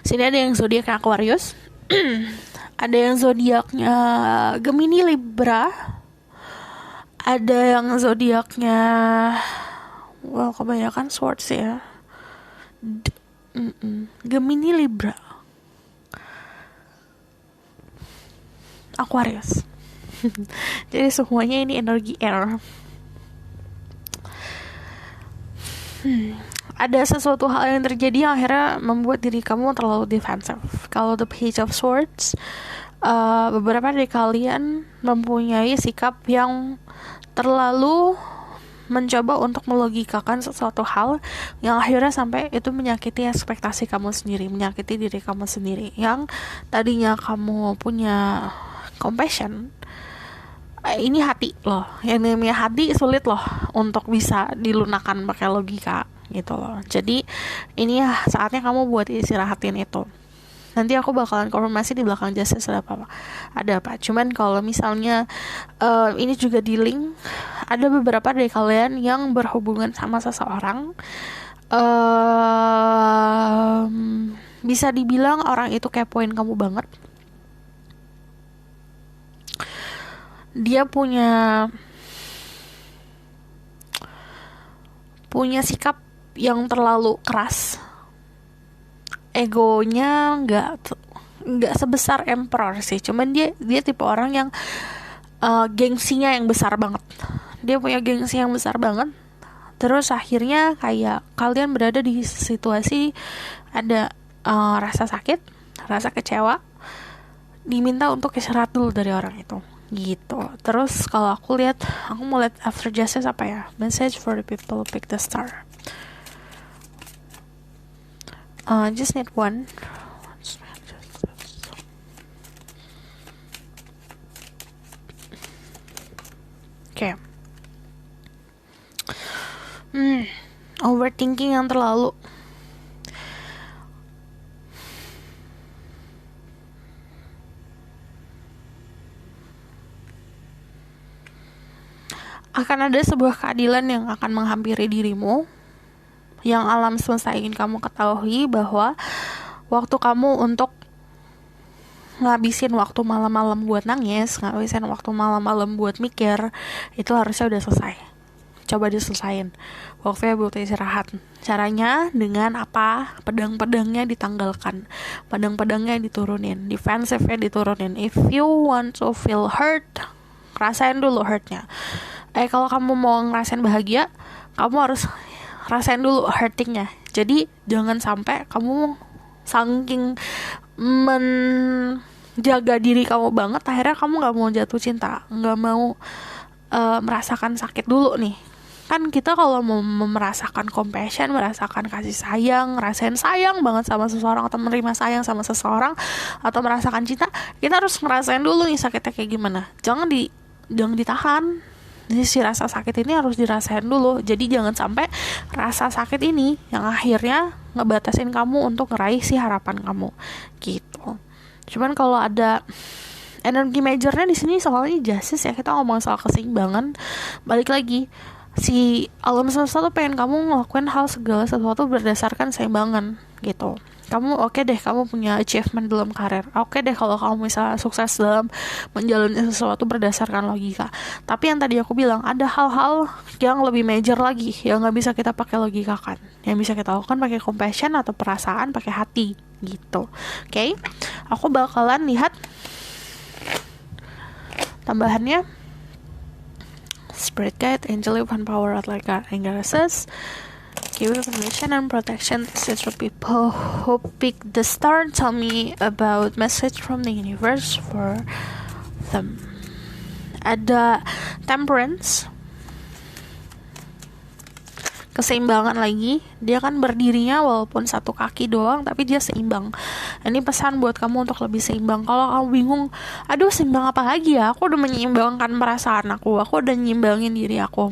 Sini ada yang zodiaknya Aquarius, ada yang zodiaknya Gemini Libra, ada yang zodiaknya kebanyakan Swords ya. Gemini Libra, Aquarius. Jadi semuanya ini energi air. Ada sesuatu hal yang terjadi yang akhirnya membuat diri kamu terlalu defensif. Kalau the Page of Swords, beberapa dari kalian mempunyai sikap yang terlalu mencoba untuk melogikakan sesuatu hal yang akhirnya sampai itu menyakiti ekspektasi kamu sendiri, menyakiti diri kamu sendiri. Yang tadinya kamu punya compassion, ini hati loh. Yang namanya hati sulit loh untuk bisa dilunakkan pakai logika gitu loh. Jadi ini saatnya kamu buat istirahatin itu. Nanti aku bakalan konfirmasi di belakang Justice ada apa. Cuman kalau misalnya ini juga di link, ada beberapa dari kalian yang berhubungan sama seseorang, bisa dibilang orang itu kepoin kamu banget. Dia punya sikap yang terlalu keras. Egonya nggak sebesar Emperor sih, cuman dia tipe orang yang gengsinya yang besar banget. Dia punya gengsi yang besar banget. Terus akhirnya kayak kalian berada di situasi ada rasa sakit, rasa kecewa, diminta untuk istirahat dulu dari orang itu gitu. Terus kalau aku mau lihat after justice apa ya, message for the people who pick the star. Just need one. Okay. Overthinking yang terlalu. Akan ada sebuah keadilan yang akan menghampiri dirimu, yang alam semesta ingin kamu ketahui bahwa waktu kamu untuk ngabisin waktu malam-malam buat nangis, ngabisin waktu malam-malam buat mikir, itu harusnya udah selesai. Coba diselesain. Waktunya buat istirahat. Caranya dengan apa? Pedang-pedangnya ditanggalkan, pedang-pedangnya diturunin, defensifnya diturunin. If you want to feel hurt, rasain dulu hurtnya. Kalau kamu mau ngerasain bahagia, kamu harus rasain dulu hurtingnya. Jadi jangan sampai kamu saking menjaga diri kamu banget, akhirnya kamu gak mau jatuh cinta, gak mau merasakan sakit dulu nih. Kan kita kalau mau merasakan compassion, merasakan kasih sayang, ngerasain sayang banget sama seseorang, atau menerima sayang sama seseorang, atau merasakan cinta, kita harus ngerasain dulu nih sakitnya kayak gimana. Jangan ditahan. Jadi si rasa sakit ini harus dirasain dulu. Jadi jangan sampai rasa sakit ini yang akhirnya ngebatasin kamu untuk ngeraih si harapan kamu gitu. Cuman kalau ada energi majornya di sini soalnya justice ya, kita ngomong soal keseimbangan. Balik lagi, si alam semesta tuh pengen kamu ngelakuin hal segala sesuatu berdasarkan keseimbangan gitu. Kamu oke deh, kamu punya achievement dalam karir. Oke deh kalau kamu misalnya sukses dalam menjalani sesuatu berdasarkan logika. Tapi yang tadi aku bilang, ada hal-hal yang lebih major lagi yang nggak bisa kita pakai logika kan. Yang bisa kita lakukan pakai compassion atau perasaan, pakai hati gitu. Oke? Aku bakalan lihat tambahannya spirit guide, angel, divine power, like angels, give you permission and protection to people who pick the star. Tell me about message from the universe for them. Ada temperance, keseimbangan lagi. Dia kan berdirinya walaupun satu kaki doang, tapi dia seimbang. Ini pesan buat kamu untuk lebih seimbang. Kalau kamu bingung, aduh seimbang apa lagi ya, aku udah menyeimbangkan perasaan aku udah nyimbangin diri aku.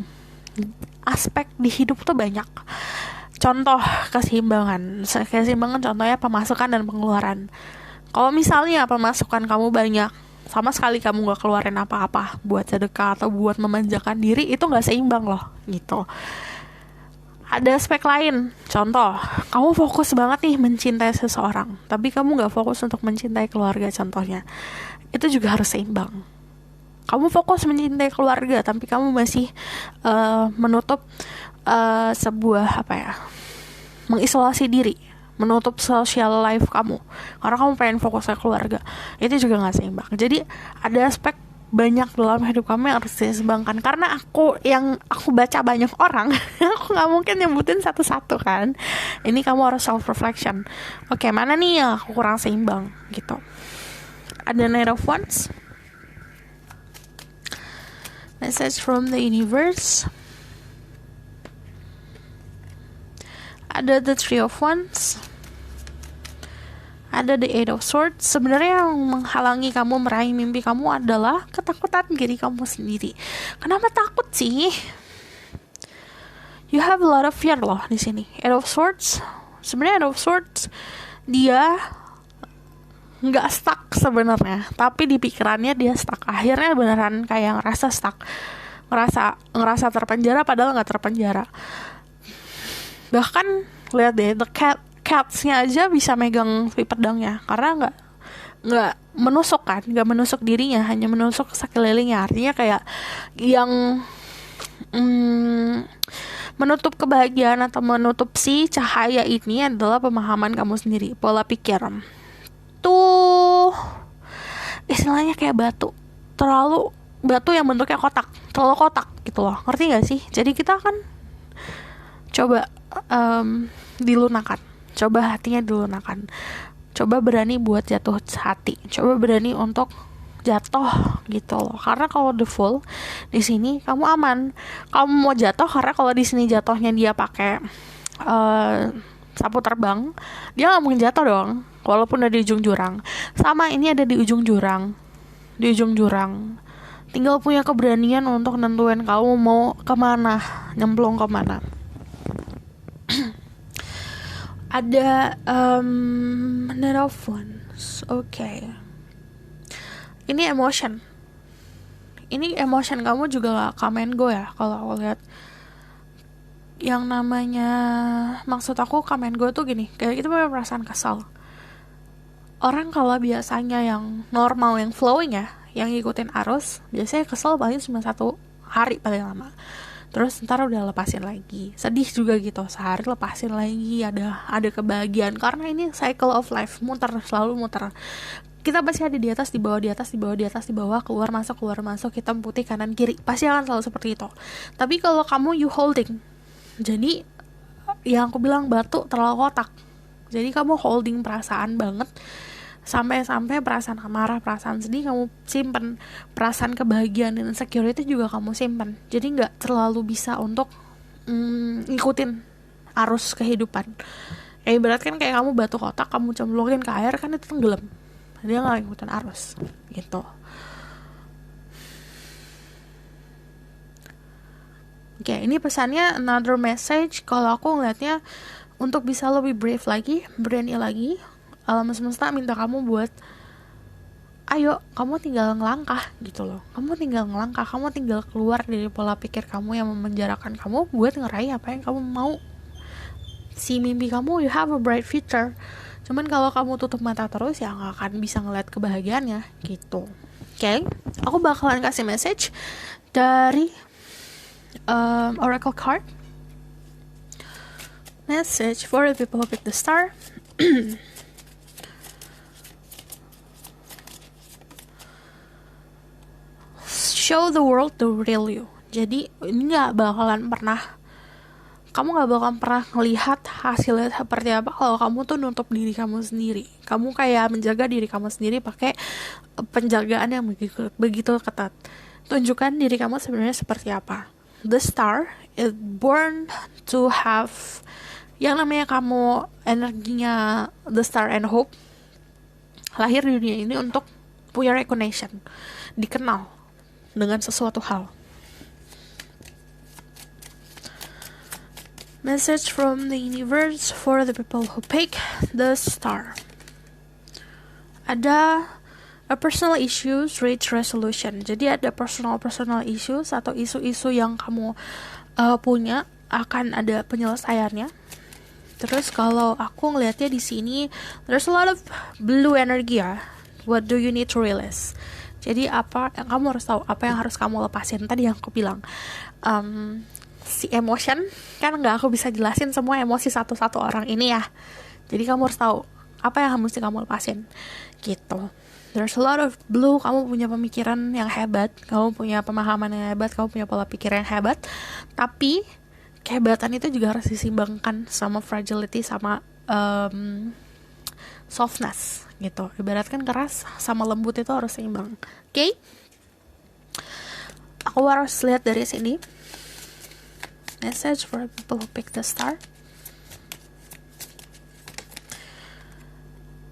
Aspek di hidup tuh banyak. Contoh keseimbangan contohnya pemasukan dan pengeluaran. Kalau misalnya pemasukan kamu banyak, sama sekali kamu gak keluarin apa-apa buat sedekah atau buat memanjakan diri, itu gak seimbang loh gitu. Ada aspek lain, contoh kamu fokus banget nih mencintai seseorang, tapi kamu gak fokus untuk mencintai keluarga contohnya, itu juga harus seimbang. Kamu fokus mencintai keluarga, tapi kamu masih menutup sebuah mengisolasi diri, menutup social life kamu karena kamu pengen fokus ke keluarga, itu juga gak seimbang. Jadi ada aspek banyak dalam hidup kamu yang harus diseimbangkan. Karena aku baca banyak orang aku gak mungkin nyebutin satu-satu kan. Ini kamu harus self reflection. Oke, mana nih yang aku kurang seimbang gitu. Ada Knight of Wands, message from the universe. Ada the Three of Wands, ada the Eight of Swords. Sebenarnya yang menghalangi kamu meraih mimpi kamu adalah ketakutan diri kamu sendiri. Kenapa takut sih? You have a lot of fear loh di sini. Eight of Swords, sebenarnya Eight of Swords dia nggak stuck sebenarnya, tapi di pikirannya dia stuck. Akhirnya beneran kayak ngerasa stuck, ngerasa terpenjara padahal nggak terpenjara. Bahkan lihat deh, the cats-nya aja bisa megang pedangnya karena nggak menusuk kan, nggak menusuk dirinya, hanya menusuk sekelilingnya. Artinya kayak yang menutup kebahagiaan atau menutup si cahaya ini adalah pemahaman kamu sendiri, pola pikir. Tuh istilahnya kayak batu yang bentuknya terlalu kotak gitu loh, ngerti gak sih? Jadi kita kan coba dilunakan, coba hatinya dilunakan, coba berani buat jatuh hati, coba berani untuk jatuh gitu loh. Karena kalau the full di sini kamu aman, kamu mau jatuh karena kalau di sini jatuhnya dia pakai sapu terbang, dia nggak mungkin jatuh dong walaupun ada di ujung jurang. Sama ini ada di ujung jurang, tinggal punya keberanian untuk nentuin kamu mau kemana, nyemplung kemana. Ada Knight of Wands. Oke. Ini emotion kamu juga gak come and go ya. Kalau aku lihat yang namanya, maksud aku come and go tuh gini, kayak itu punya perasaan kesal. Orang kalau biasanya yang normal, yang flowing ya, yang ngikutin arus, biasanya kesel paling cuma 1 hari paling lama. Terus ntar udah lepasin lagi, sedih juga gitu, sehari lepasin lagi, ada kebahagiaan. Karena ini cycle of life, selalu muter. Kita pasti ada di atas, di bawah, di atas, di bawah, di atas, di bawah, keluar masuk, hitam putih, kanan kiri, pasti akan selalu seperti itu. Tapi kalau kamu you holding, jadi yang aku bilang batu terlalu kotak, jadi kamu holding perasaan banget, sampai perasaan amarah, perasaan sedih kamu simpen, perasaan kebahagiaan dan security juga kamu simpen. Jadi nggak terlalu bisa untuk ngikutin arus kehidupan. Kayak ibarat kan kayak kamu batu kotak, kamu cemplungin ke air kan itu tenggelam, dia nggak ngikutin arus gitu. Oke, ini pesannya another message. Kalau aku ngeliatnya untuk bisa lebih brave lagi, berani lagi, alam semesta minta kamu buat ayo, kamu tinggal ngelangkah gitu loh. Kamu tinggal keluar dari pola pikir kamu yang memenjarakan kamu buat ngeraih apa yang kamu mau. Si mimpi kamu, you have a bright future. Cuman kalau kamu tutup mata terus ya gak akan bisa ngeliat kebahagiaannya gitu. Oke, aku bakalan kasih message dari Oracle card. Message for the people who pick the star. Show the world the real you. Jadi ini kamu gak bakalan pernah ngelihat hasilnya seperti apa kalau kamu tuh nutup diri kamu sendiri. Kamu kayak menjaga diri kamu sendiri pakai penjagaan yang begitu ketat. Tunjukkan diri kamu sebenarnya seperti apa. The star is born to have, yang namanya kamu energinya the star and hope, lahir di dunia ini untuk punya recognition, dikenal dengan sesuatu hal. Message from the universe for the people who pick the star. Ada a personal issues reach resolution. Jadi ada personal issues atau isu-isu yang kamu punya akan ada penyelesaiannya. Terus kalau aku ngelihatnya di sini, there's a lot of blue energy ya. What do you need to realize? Jadi apa yang kamu harus tahu, apa yang harus kamu lepasin. Tadi yang aku bilang, si emotion, kan nggak aku bisa jelasin semua emosi satu-satu orang ini ya. Jadi kamu harus tahu apa yang mesti kamu lepasin, gitu. There's a lot of blue. Kamu punya pemikiran yang hebat, kamu punya pemahaman yang hebat, kamu punya pola pikir yang hebat. Tapi kehebatan itu juga harus disimbangkan sama fragility, sama softness, gitu. Ibaratkan keras sama lembut itu harus seimbang. Oke? Aku harus lihat dari sini. Message for people who pick the star.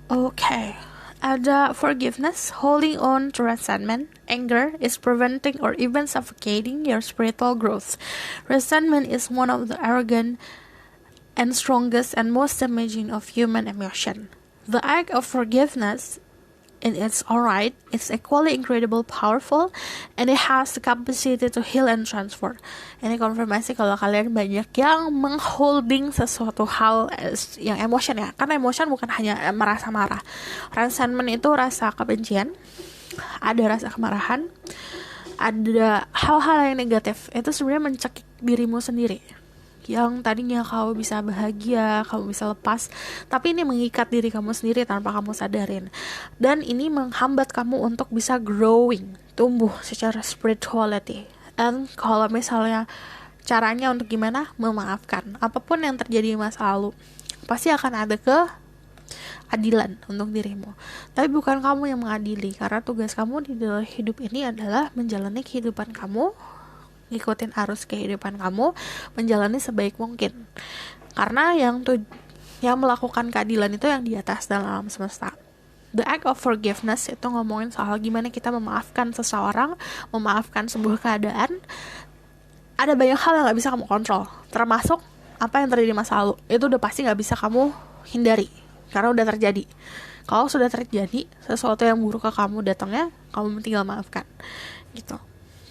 Okay. Ada forgiveness, holding on to resentment, anger is preventing or even suffocating your spiritual growth. Resentment is one of the arrogant and strongest and most damaging of human emotion. The act of forgiveness in its own right is equally incredible powerful, and it has the capacity to heal and transform. Ini konfirmasi kalau kalian banyak yang mengholding sesuatu hal yang emotion ya, karena emotion bukan hanya merasa marah. Resentment itu rasa kebencian, ada rasa kemarahan, ada hal-hal yang negatif. Itu sebenarnya mencekik dirimu sendiri. Yang tadinya kamu bisa bahagia, kamu bisa lepas, tapi ini mengikat diri kamu sendiri tanpa kamu sadarin. Dan ini menghambat kamu untuk bisa growing, tumbuh secara spirituality. Dan kalau misalnya caranya untuk gimana? Memaafkan. Apapun yang terjadi di masa lalu, pasti akan ada keadilan untuk dirimu. Tapi bukan kamu yang mengadili, karena tugas kamu di dalam hidup ini adalah menjalani kehidupan kamu, ngikutin arus kehidupan kamu, menjalani sebaik mungkin. Karena yang melakukan keadilan itu yang di atas dalam alam semesta. The act of forgiveness itu ngomongin soal gimana kita memaafkan seseorang, memaafkan sebuah keadaan. Ada banyak hal yang gak bisa kamu kontrol, termasuk apa yang terjadi di masa lalu. Itu udah pasti gak bisa kamu hindari, karena udah terjadi. Kalau sudah terjadi sesuatu yang buruk ke kamu datangnya, kamu tinggal maafkan, gitu.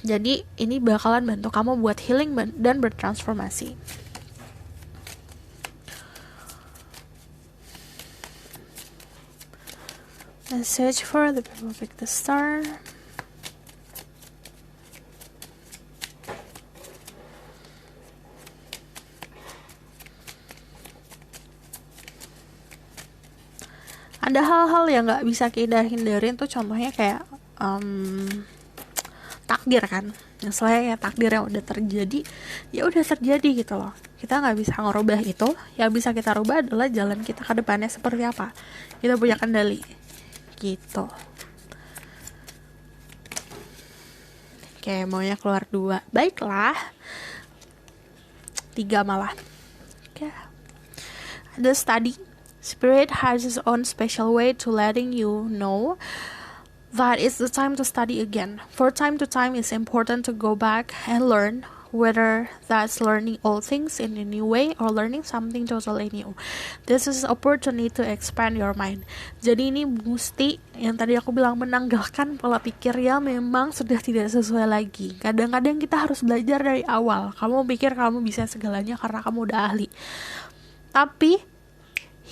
Jadi ini bakalan bantu kamu buat healing dan bertransformasi. Message for the people who pick the star. Ada hal-hal yang gak bisa kita hindarin tuh, contohnya kayak takdir kan. Misalnya ya takdir yang udah terjadi, ya udah terjadi gitu loh. Kita nggak bisa ngerubah itu. Yang bisa kita rubah adalah jalan kita ke depannya seperti apa. Kita punya kendali gitu. Oke, maunya keluar 2. Baiklah, 3 malah. Oke. Ada study. Spirit has its own special way to letting you know that it's the time to study again. For time to time, it's important to go back and learn, whether that's learning old things in a new way or learning something totally new. This is an opportunity to expand your mind. Jadi ini mesti, yang tadi aku bilang, menanggalkan pola pikir yang memang sudah tidak sesuai lagi. Kadang-kadang kita harus belajar dari awal. Kamu pikir kamu bisa segalanya karena kamu udah ahli. Tapi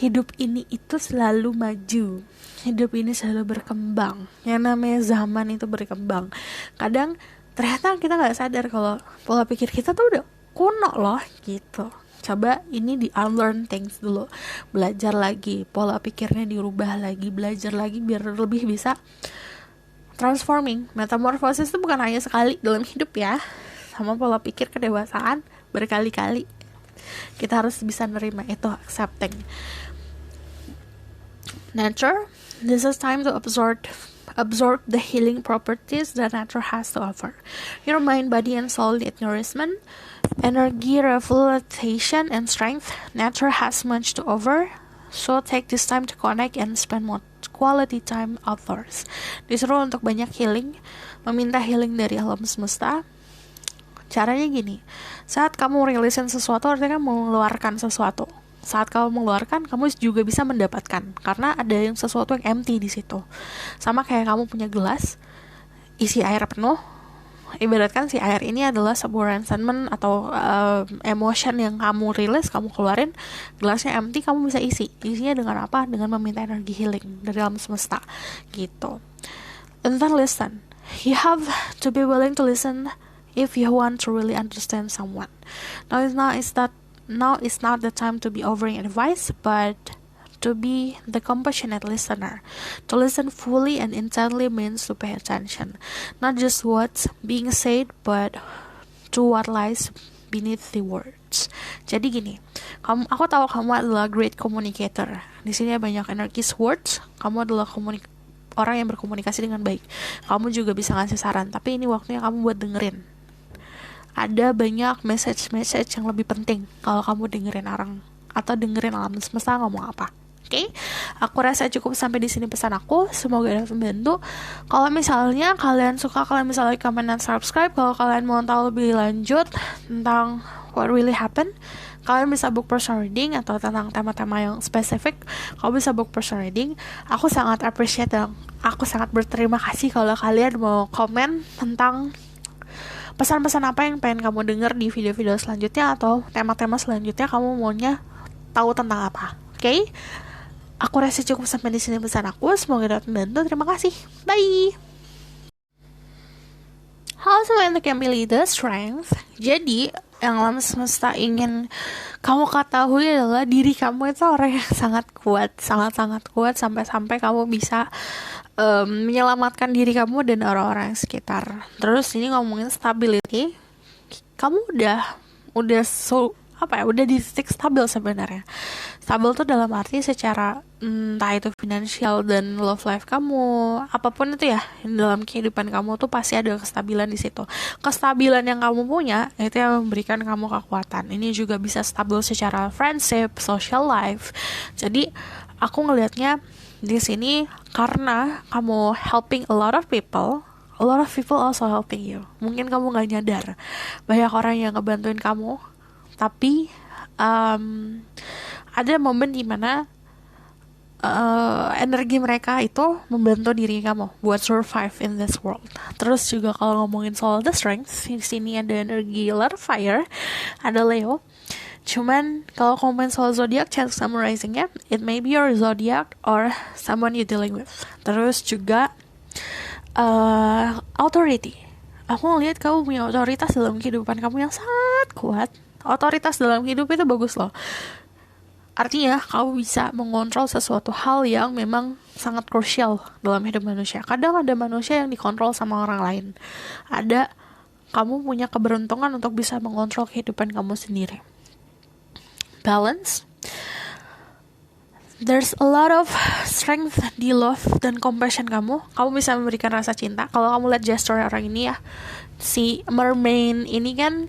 hidup ini itu selalu maju. Hidup ini selalu berkembang. Yang namanya zaman itu berkembang. Kadang ternyata kita gak sadar kalau pola pikir kita tuh udah kuno loh gitu. Coba ini di unlearn things dulu. Belajar lagi, pola pikirnya dirubah lagi, belajar lagi biar lebih bisa transforming. Metamorfosis itu bukan hanya sekali dalam hidup ya, sama pola pikir kedewasaan berkali-kali. Kita harus bisa nerima itu, accepting. Nature, this is time to absorb the healing properties that nature has to offer. Your mind, body, and soul need nourishment, energy, revitalization, and strength. Nature has much to offer, so take this time to connect and spend more quality time outdoors. Disuruh untuk banyak healing, meminta healing dari alam semesta. Caranya gini, saat kamu rilisin sesuatu artinya kamu mengeluarkan sesuatu. Saat kamu mengeluarkan, kamu juga bisa mendapatkan, karena ada yang sesuatu yang empty di situ. Sama kayak kamu punya gelas, isi air penuh, ibaratkan si air ini adalah sebuah resentment atau emotion yang kamu rilis, kamu keluarin. Gelasnya empty, kamu bisa isinya dengan apa? Dengan meminta energi healing dari alam semesta gitu. And then listen, you have to be willing to listen if you want to really understand someone. Now it's not the time to be offering advice, but to be the compassionate listener. To listen fully and intently means to pay attention, not just what's being said, but to what lies beneath the words. Jadi gini, aku tahu kamu adalah great communicator. Di sini banyak energies words. Kamu adalah orang yang berkomunikasi dengan baik. Kamu juga bisa ngasih saran, tapi ini waktunya kamu buat dengerin. Ada banyak message yang lebih penting kalau kamu dengerin orang atau dengerin alam semesta ngomong apa. Oke, aku rasa cukup sampai di sini pesan aku. Semoga dapat membantu. Kalau misalnya kalian suka, kalian bisa like, comment, dan subscribe. Kalau kalian mau tahu lebih lanjut tentang what really happened, kalian bisa book personal reading atau tentang tema-tema yang spesifik. Kalian bisa book personal reading. Aku sangat appreciate dan aku sangat berterima kasih kalau kalian mau komen tentang pesan-pesan apa yang pengen kamu dengar di video-video selanjutnya atau tema-tema selanjutnya kamu maunya tahu tentang apa. Oke? Aku rasa cukup sampai di sini pesan aku. Semoga dapat membantu. Terima kasih. Bye. Halo semuanya, untuk yang pilih The Strength. Jadi, yang alam semesta ingin kamu ketahui adalah diri kamu itu orang yang sangat kuat, sangat-sangat kuat, sampai-sampai kamu bisa menyelamatkan diri kamu dan orang-orang yang sekitar. Terus ini ngomongin stability, kamu udah di titik stabil sebenarnya. Stabil tuh dalam arti secara entah itu finansial dan love life kamu, apapun itu ya, dalam kehidupan kamu tuh pasti ada kestabilan di situ. Kestabilan yang kamu punya itu yang memberikan kamu kekuatan. Ini juga bisa stabil secara friendship, social life. Jadi aku ngelihatnya di sini karena kamu helping a lot of people also helping you. Mungkin kamu gak nyadar banyak orang yang ngebantuin kamu, tapi ada momen dimana energi mereka itu membantu diri kamu buat survive in this world. Terus juga kalau ngomongin soal the strength, di sini ada energi lot of fire, ada Leo. Cuman kalau ngomongin soal zodiac, chance summarizingnya, it may be your zodiac or someone you dealing with. Terus juga authority. Aku ngeliat kamu punya otoritas dalam kehidupan kamu yang sangat kuat. Otoritas dalam hidup itu bagus loh. Artinya kamu bisa mengontrol sesuatu hal yang memang sangat krusial dalam hidup manusia. Kadang ada manusia yang dikontrol sama orang lain. Kamu punya keberuntungan untuk bisa mengontrol kehidupan kamu sendiri. Balance. There's a lot of strength di love dan compassion kamu. Kamu bisa memberikan rasa cinta. Kalau kamu lihat gesture orang ini ya, si mermaid ini kan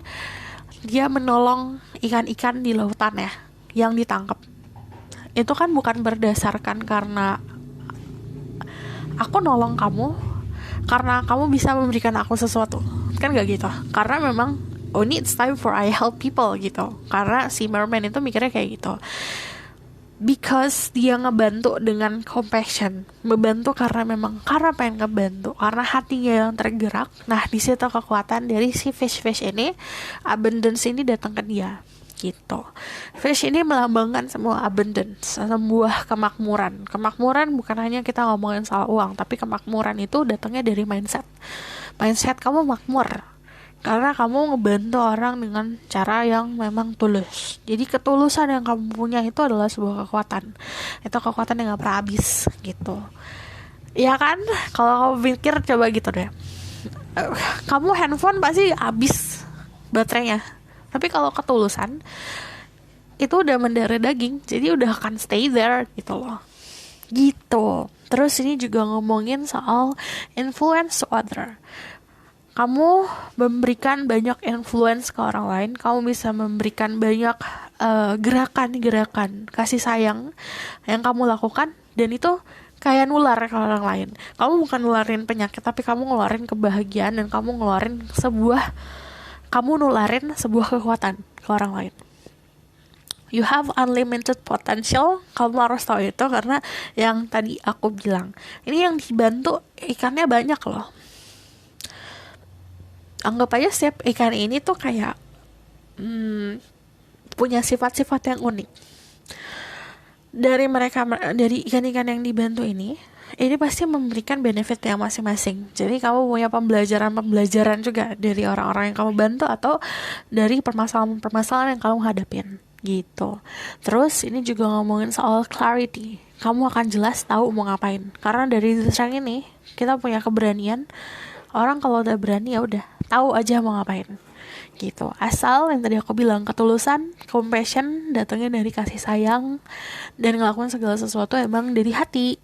dia menolong ikan-ikan di lautan ya, yang ditangkap. Itu kan bukan berdasarkan karena aku nolong kamu, karena kamu bisa memberikan aku sesuatu. Kan gak gitu. Karena memang ini it's time for I help people gitu. Karena si mermaid itu mikirnya kayak gitu. Because dia ngebantu dengan compassion, membantu karena pengen ngebantu, karena hatinya yang tergerak. Nah di situ kekuatan dari si fish ini, abundance ini datang ke dia gitu. Fish ini melambangkan semua abundance, sebuah kemakmuran. Kemakmuran bukan hanya kita ngomongin soal uang, tapi kemakmuran itu datangnya dari mindset. Mindset kamu makmur karena kamu ngebantu orang dengan cara yang memang tulus. Jadi ketulusan yang kamu punya itu adalah sebuah kekuatan. Itu kekuatan yang gak pernah habis gitu. Ya kan? Kalau kamu pikir coba gitu deh. Kamu handphone pasti habis. baterainya. Tapi kalau ketulusan itu udah mendarah daging, jadi udah akan stay there gitu loh. Gitu. Terus ini juga ngomongin soal influence to other. Kamu memberikan banyak influence ke orang lain, kamu bisa memberikan banyak gerakan-gerakan kasih sayang yang kamu lakukan, dan itu kayak nular ke orang lain. Kamu bukan nularin penyakit, tapi kamu ngeluarin kebahagiaan, dan kamu nularin sebuah kekuatan ke orang lain. You have unlimited potential. Kamu harus tahu itu, karena yang tadi aku bilang, ini yang dibantu ikannya banyak loh. Anggap aja setiap ikan ini tuh kayak punya sifat-sifat yang unik. Dari ikan-ikan yang dibantu ini pasti memberikan benefit yang masing-masing. Jadi kamu punya pembelajaran juga dari orang-orang yang kamu bantu, atau dari permasalahan-permasalahan yang kamu hadapin gitu. Terus ini juga ngomongin soal clarity. Kamu akan jelas tahu mau ngapain. Karena dari serang ini kita punya keberanian. Orang kalau udah berani ya udah tahu aja mau ngapain gitu. Asal yang tadi aku bilang, ketulusan, compassion, datangnya dari kasih sayang, dan ngelakuin segala sesuatu emang dari hati,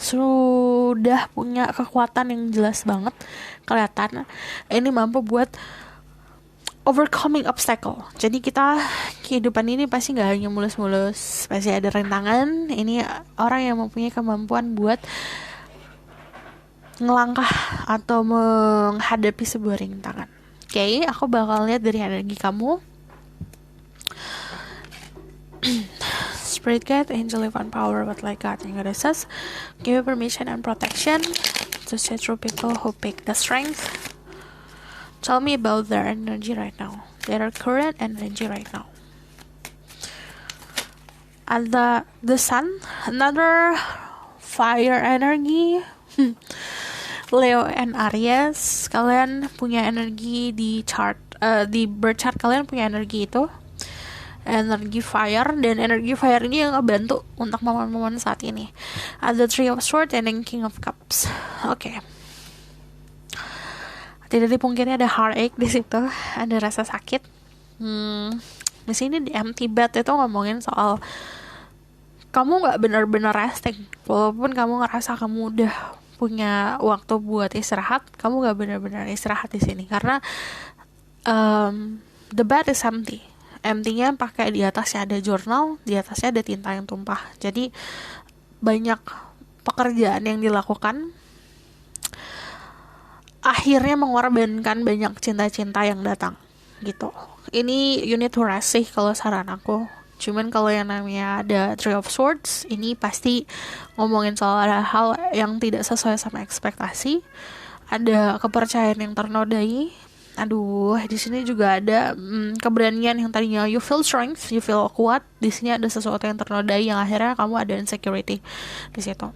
sudah punya kekuatan yang jelas banget kelihatan. Ini mampu buat overcoming obstacle. Jadi kehidupan ini pasti nggak hanya mulus-mulus, pasti ada rintangan. Ini orang yang mempunyai kemampuan buat ngelangkah atau menghadapi sebuah rintangan. Oke, aku bakal lihat dari energi kamu. Spirit guide, angel, divine power, what like God and goddesses, give you permission and protection to see through people who pick the strength. Tell me about their energy right now, their current energy right now. And the sun, another fire energy. Leo and Aries, kalian punya energi di di birth chart kalian punya energi itu, energi fire, dan energi fire ini yang ngebantu untuk momen-momen saat ini. Ada Three of Swords and King of Cups. Oke. Tidak dipungkiri ada heartache di situ, ada rasa sakit. Di sini di empty bed itu ngomongin soal kamu nggak benar-benar resting, walaupun kamu ngerasa kamu udah punya waktu buat istirahat, kamu gak benar-benar istirahat di sini, karena the bed is empty. Empty-nya pakai di atasnya ada jurnal, di atasnya ada tinta yang tumpah. Jadi banyak pekerjaan yang dilakukan, akhirnya mengorbankan banyak cinta-cinta yang datang gitu. Ini you need to rest sih kalau saran aku. Cuman kalau yang namanya ada Three of Swords, ini pasti ngomongin soal ada hal yang tidak sesuai sama ekspektasi, ada kepercayaan yang ternodai. Aduh, di sini juga ada keberanian yang tadinya you feel strength, you feel kuat. Di sini ada sesuatu yang ternodai yang akhirnya kamu ada insecurity di situ.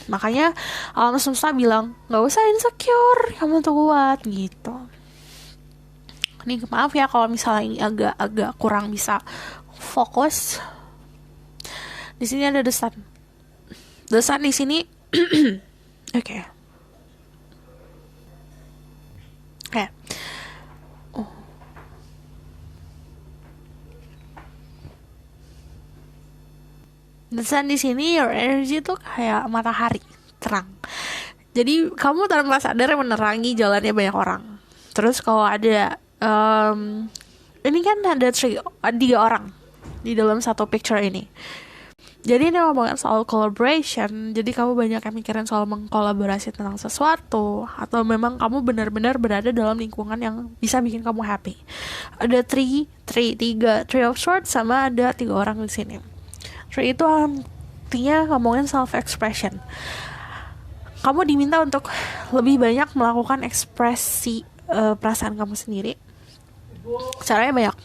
Makanya alam semesta bilang nggak usah insecure, kamu tuh kuat gitu. Nih maaf ya kalau misalnya ini agak kurang bisa fokus. Di sini ada the sun. The sun di sini oke. The sun di sini, your energy tuh kayak matahari terang. Jadi kamu tanpa sadar menerangi jalannya banyak orang. Terus kalau ada ini kan ada 3 orang di dalam satu picture ini. Jadi ini ngomongin soal collaboration. Jadi kamu banyak yang mikirin soal mengkolaborasi tentang sesuatu, atau memang kamu benar-benar berada dalam lingkungan yang bisa bikin kamu happy. Ada three of swords, sama ada 3 orang di sini. Three itu artinya ngomongin self expression. Kamu diminta untuk lebih banyak melakukan ekspresi perasaan kamu sendiri. Caranya banyak.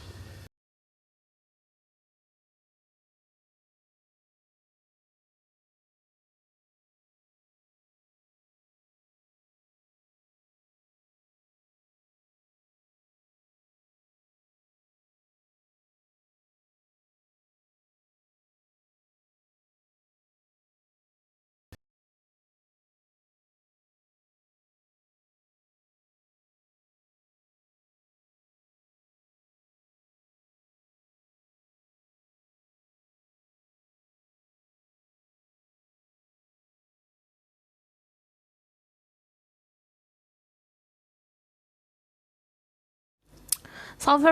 Self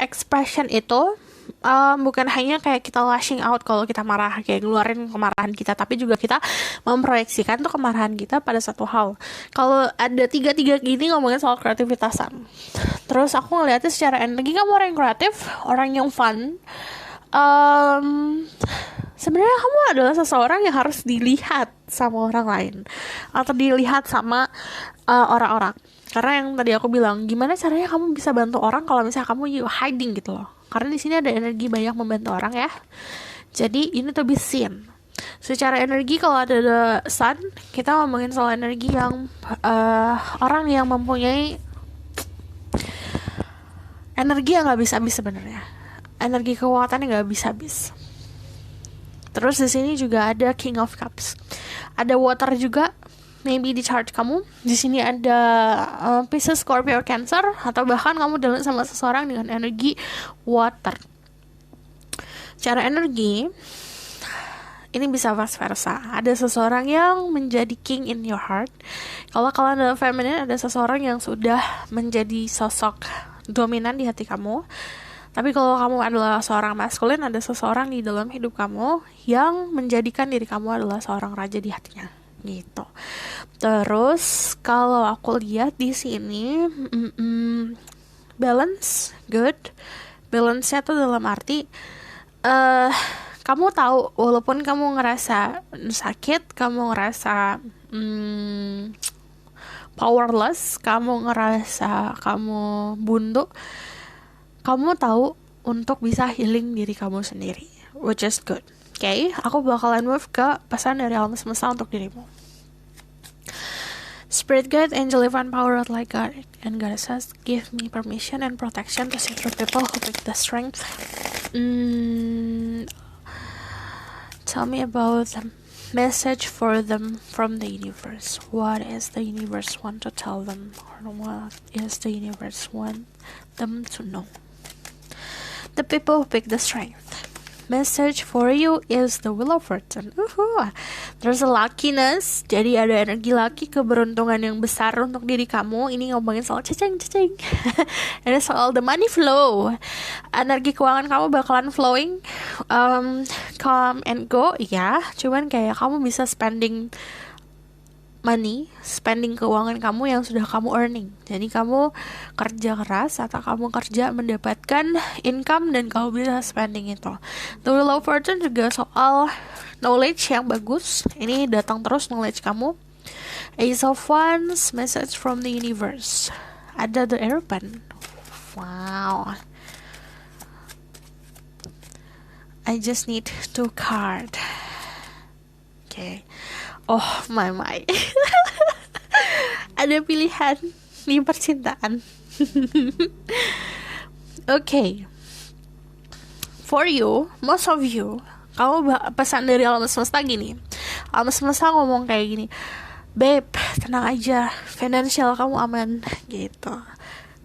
expression itu bukan hanya kayak kita lashing out kalau kita marah, kayak ngeluarin kemarahan kita, tapi juga kita memproyeksikan tuh kemarahan kita pada satu hal. Kalau ada tiga gini ngomongin soal kreativitasan, terus aku ngeliatnya secara energi, kamu orang yang kreatif, orang yang fun. Sebenarnya kamu adalah seseorang yang harus dilihat sama orang lain atau dilihat sama orang-orang. Karena yang tadi aku bilang, gimana caranya kamu bisa bantu orang kalau misalnya kamu hiding gitu loh. Karena di sini ada energi banyak membantu orang ya. Jadi ini to be seen. Secara energi kalau ada the sun, kita ngomongin soal energi yang orang yang mempunyai energi yang nggak bisa habis sebenarnya. Energi kekuatan yang nggak bisa habis. Terus di sini juga ada King of Cups. Ada water juga. Maybe di chart kamu di sini ada Pisces, Scorpio, Cancer, atau bahkan kamu dealing sama seseorang dengan energi water. Cara energi ini bisa vice versa. Ada seseorang yang menjadi king in your heart. Kalau kalian adalah feminine, ada seseorang yang sudah menjadi sosok dominan di hati kamu. Tapi kalau kamu adalah seorang maskulin, ada seseorang di dalam hidup kamu yang menjadikan diri kamu adalah seorang raja di hatinya. Gitu. Terus kalau aku lihat di sini balance good. Balance-nya tuh dalam arti kamu tahu walaupun kamu ngerasa sakit, kamu ngerasa powerless, kamu ngerasa kamu buntu, kamu tahu untuk bisa healing diri kamu sendiri, which is good. Oke, aku bakalan move ke pesan dari alam semesta untuk dirimu. Spirit guide, angel, divine power, like God and goddesses, give me permission and protection to see through people who pick the strength. Tell me about the message for them from the universe. What is the universe want to tell them, or what is the universe want them to know? The people who pick the strength. Message for you is the Wheel of Fortune. There's a luckiness. Jadi ada energi lucky, keberuntungan yang besar untuk diri kamu. Ini ngomongin soal ceceng. Ini soal the money flow. Energi keuangan kamu bakalan flowing, come and go. Ya, cuman kayak kamu bisa spending money, spending keuangan kamu yang sudah kamu earning. Jadi kamu kerja keras atau kamu kerja mendapatkan income dan kamu bisa spending itu. The Wheel of Fortune juga soal knowledge yang bagus. Ini datang terus knowledge kamu. Ace of Wands, message from the universe. Ada the Airpan. Wow. I just need 2 card. Okay. Oh my. Ada pilihan di percintaan. Okay. For you, most of you, kamu pesan dari alam semesta gini. Alam semesta ngomong kayak gini, babe, tenang aja, financial kamu aman, gitu.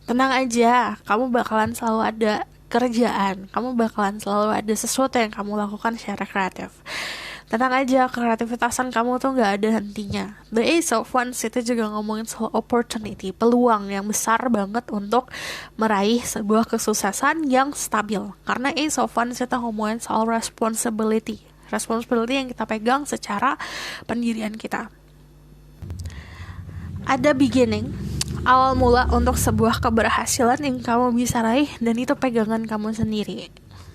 Tenang aja, kamu bakalan selalu ada kerjaan, kamu bakalan selalu ada sesuatu yang kamu lakukan secara kreatif. Tenang aja, kreativitasan kamu tuh gak ada hentinya. The Ace of Wands itu juga ngomongin soal opportunity, peluang yang besar banget untuk meraih sebuah kesuksesan yang stabil. Karena Ace of Wands itu ngomongin soal responsibility yang kita pegang secara pendirian kita. Ada beginning, awal mula untuk sebuah keberhasilan yang kamu bisa raih, dan itu pegangan kamu sendiri.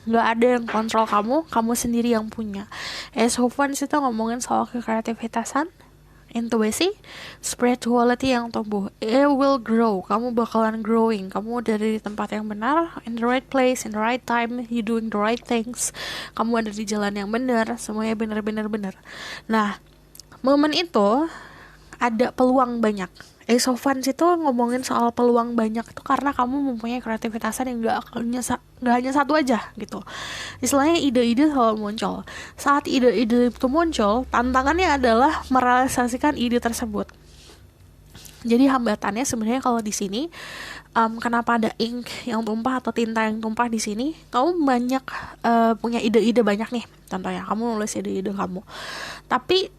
Gak ada yang kontrol kamu sendiri yang punya. Ace of Wands itu ngomongin soal kreativitasan, intuisi, spirituality yang tumbuh. It will grow, kamu bakalan growing. Kamu ada di tempat yang benar, in the right place, in the right time, you doing the right things. Kamu ada di jalan yang benar, semuanya benar. Nah, momen itu ada peluang banyak. Ace of Wands itu ngomongin soal peluang banyak itu karena kamu mempunyai kreativitasan yang gak hanya satu aja gitu. Istilahnya ide-ide selalu muncul. Saat ide-ide itu muncul, tantangannya adalah merealisasikan ide tersebut. Jadi hambatannya sebenarnya kalau di sini, kenapa ada ink yang tumpah atau tinta yang tumpah di sini? Kamu banyak punya ide-ide banyak nih. Contohnya kamu nulis ide-ide kamu. Tapi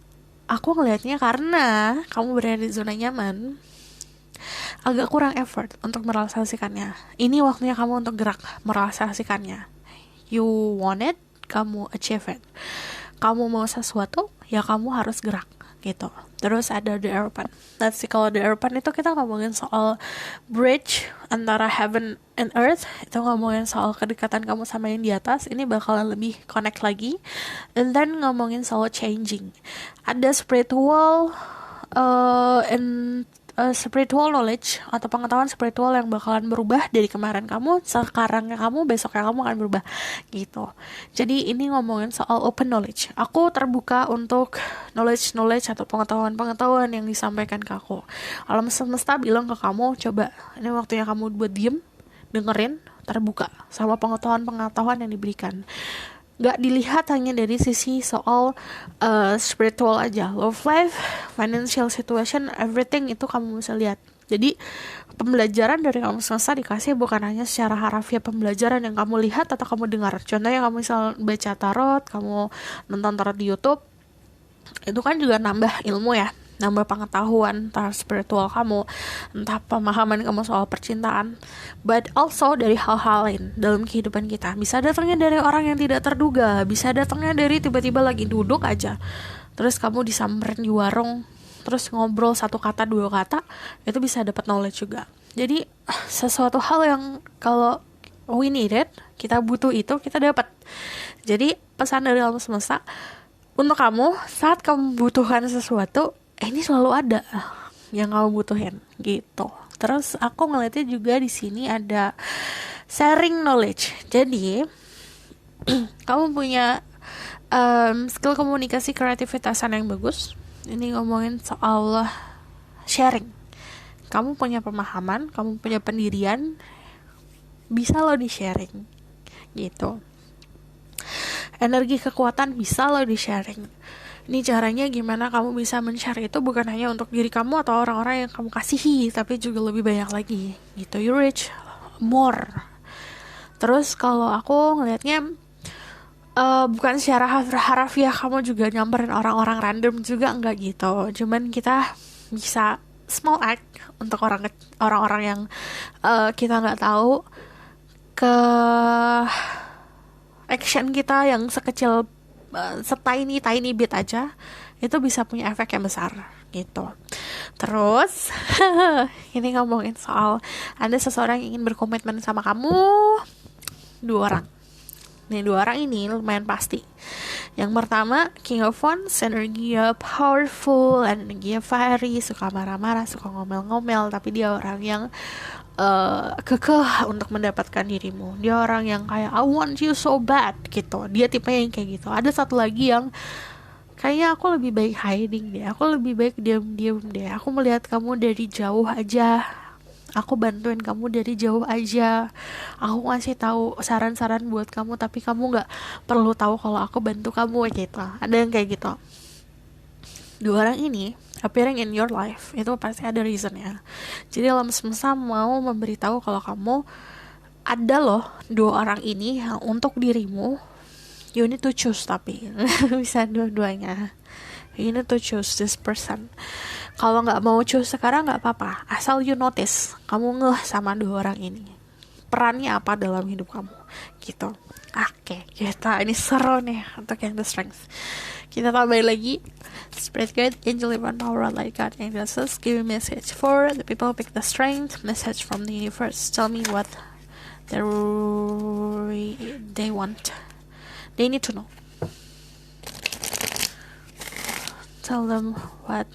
aku ngelihatnya karena kamu berada di zona nyaman, agak kurang effort untuk merealisasikannya. Ini waktunya kamu untuk gerak merealisasikannya. You want it, kamu achieve it. Kamu mau sesuatu, ya kamu harus gerak gitu. Terus ada the Earpan. Nanti kalau the Earpan itu kita ngomongin soal bridge antara heaven and earth. Itu ngomongin soal kedekatan kamu sama yang di atas. Ini bakalan lebih connect lagi. And then ngomongin soal changing. Ada spiritual and spiritual knowledge atau pengetahuan spiritual yang bakalan berubah dari kemarin kamu, sekarangnya kamu, besoknya kamu akan berubah gitu. Jadi ini ngomongin soal open knowledge. Aku terbuka untuk knowledge atau pengetahuan yang disampaikan ke aku. Alam semesta bilang ke kamu, coba ini waktunya kamu buat diem, dengerin, terbuka sama pengetahuan yang diberikan. Gak dilihat hanya dari sisi soal spiritual aja. Love life, financial situation, everything itu kamu bisa lihat. Jadi pembelajaran dari kamu semesta dikasih bukan hanya secara harafiah pembelajaran yang kamu lihat atau kamu dengar. Contohnya kamu misal baca tarot, kamu nonton tarot di YouTube, itu kan juga nambah ilmu ya, nambah pengetahuan tentang spiritual kamu, entah pemahaman kamu soal percintaan, but also dari hal-hal lain dalam kehidupan kita. Bisa datangnya dari orang yang tidak terduga, bisa datangnya dari tiba-tiba lagi duduk aja, terus kamu disamperin di warung, terus ngobrol satu kata dua kata, itu bisa dapat knowledge juga. Jadi sesuatu hal yang kalau we need it, kita butuh itu, kita dapat. Jadi pesan dari alam semesta untuk kamu, saat kamu butuhkan sesuatu, ini selalu ada yang kamu butuhin gitu. Terus aku ngeliatnya juga di sini ada sharing knowledge. Jadi kamu punya skill komunikasi kreativitasan yang bagus. Ini ngomongin soal sharing. Kamu punya pemahaman, kamu punya pendirian, bisa lo di sharing gitu. Energi kekuatan bisa lo di sharing. Ini caranya gimana kamu bisa men-share itu bukan hanya untuk diri kamu atau orang-orang yang kamu kasihi, tapi juga lebih banyak lagi gitu. You reach more. Terus kalau aku ngelihatnya bukan secara harafiah kamu juga nyamperin orang-orang random juga, enggak gitu. Cuman kita bisa small act untuk orang-orang yang kita nggak tahu, ke action kita yang sekecil tiny bit aja itu bisa punya efek yang besar gitu. Terus ini ngomongin soal ada seseorang yang ingin berkomitmen sama kamu, 2 orang. Nih 2 orang ini lumayan pasti. Yang pertama King of Wands, energinya powerful, energinya fiery, suka marah-marah, suka ngomel-ngomel, tapi dia orang yang kekeh untuk mendapatkan dirimu. Dia orang yang kayak I want you so bad gitu. Dia tipe yang kayak gitu. Ada satu lagi yang kayaknya aku lebih baik hiding deh, aku lebih baik diam-diam deh, aku melihat kamu dari jauh aja, aku bantuin kamu dari jauh aja, aku ngasih tahu saran-saran buat kamu, tapi kamu nggak perlu tahu kalau aku bantu kamu gitu. Ada yang kayak gitu. 2 orang ini appearing in your life itu pasti ada reasonnya. Jadi alam semesta mau memberitahu kalau kamu ada loh 2 orang ini yang untuk dirimu. You need to choose, tapi bisa dua-duanya. You need to choose this person. Kalau nggak mau choose sekarang nggak apa-apa, asal you notice kamu ngeh sama 2 orang ini, perannya apa dalam hidup kamu gitu. Oke, kita ini seru nih untuk yang the strength. Kita tambahin lagi Spirit Guide, Angel Divine Power, Light God, Angels, give me message for the people pick the strength, message from the universe. Tell me what they want. They need to know. Tell them what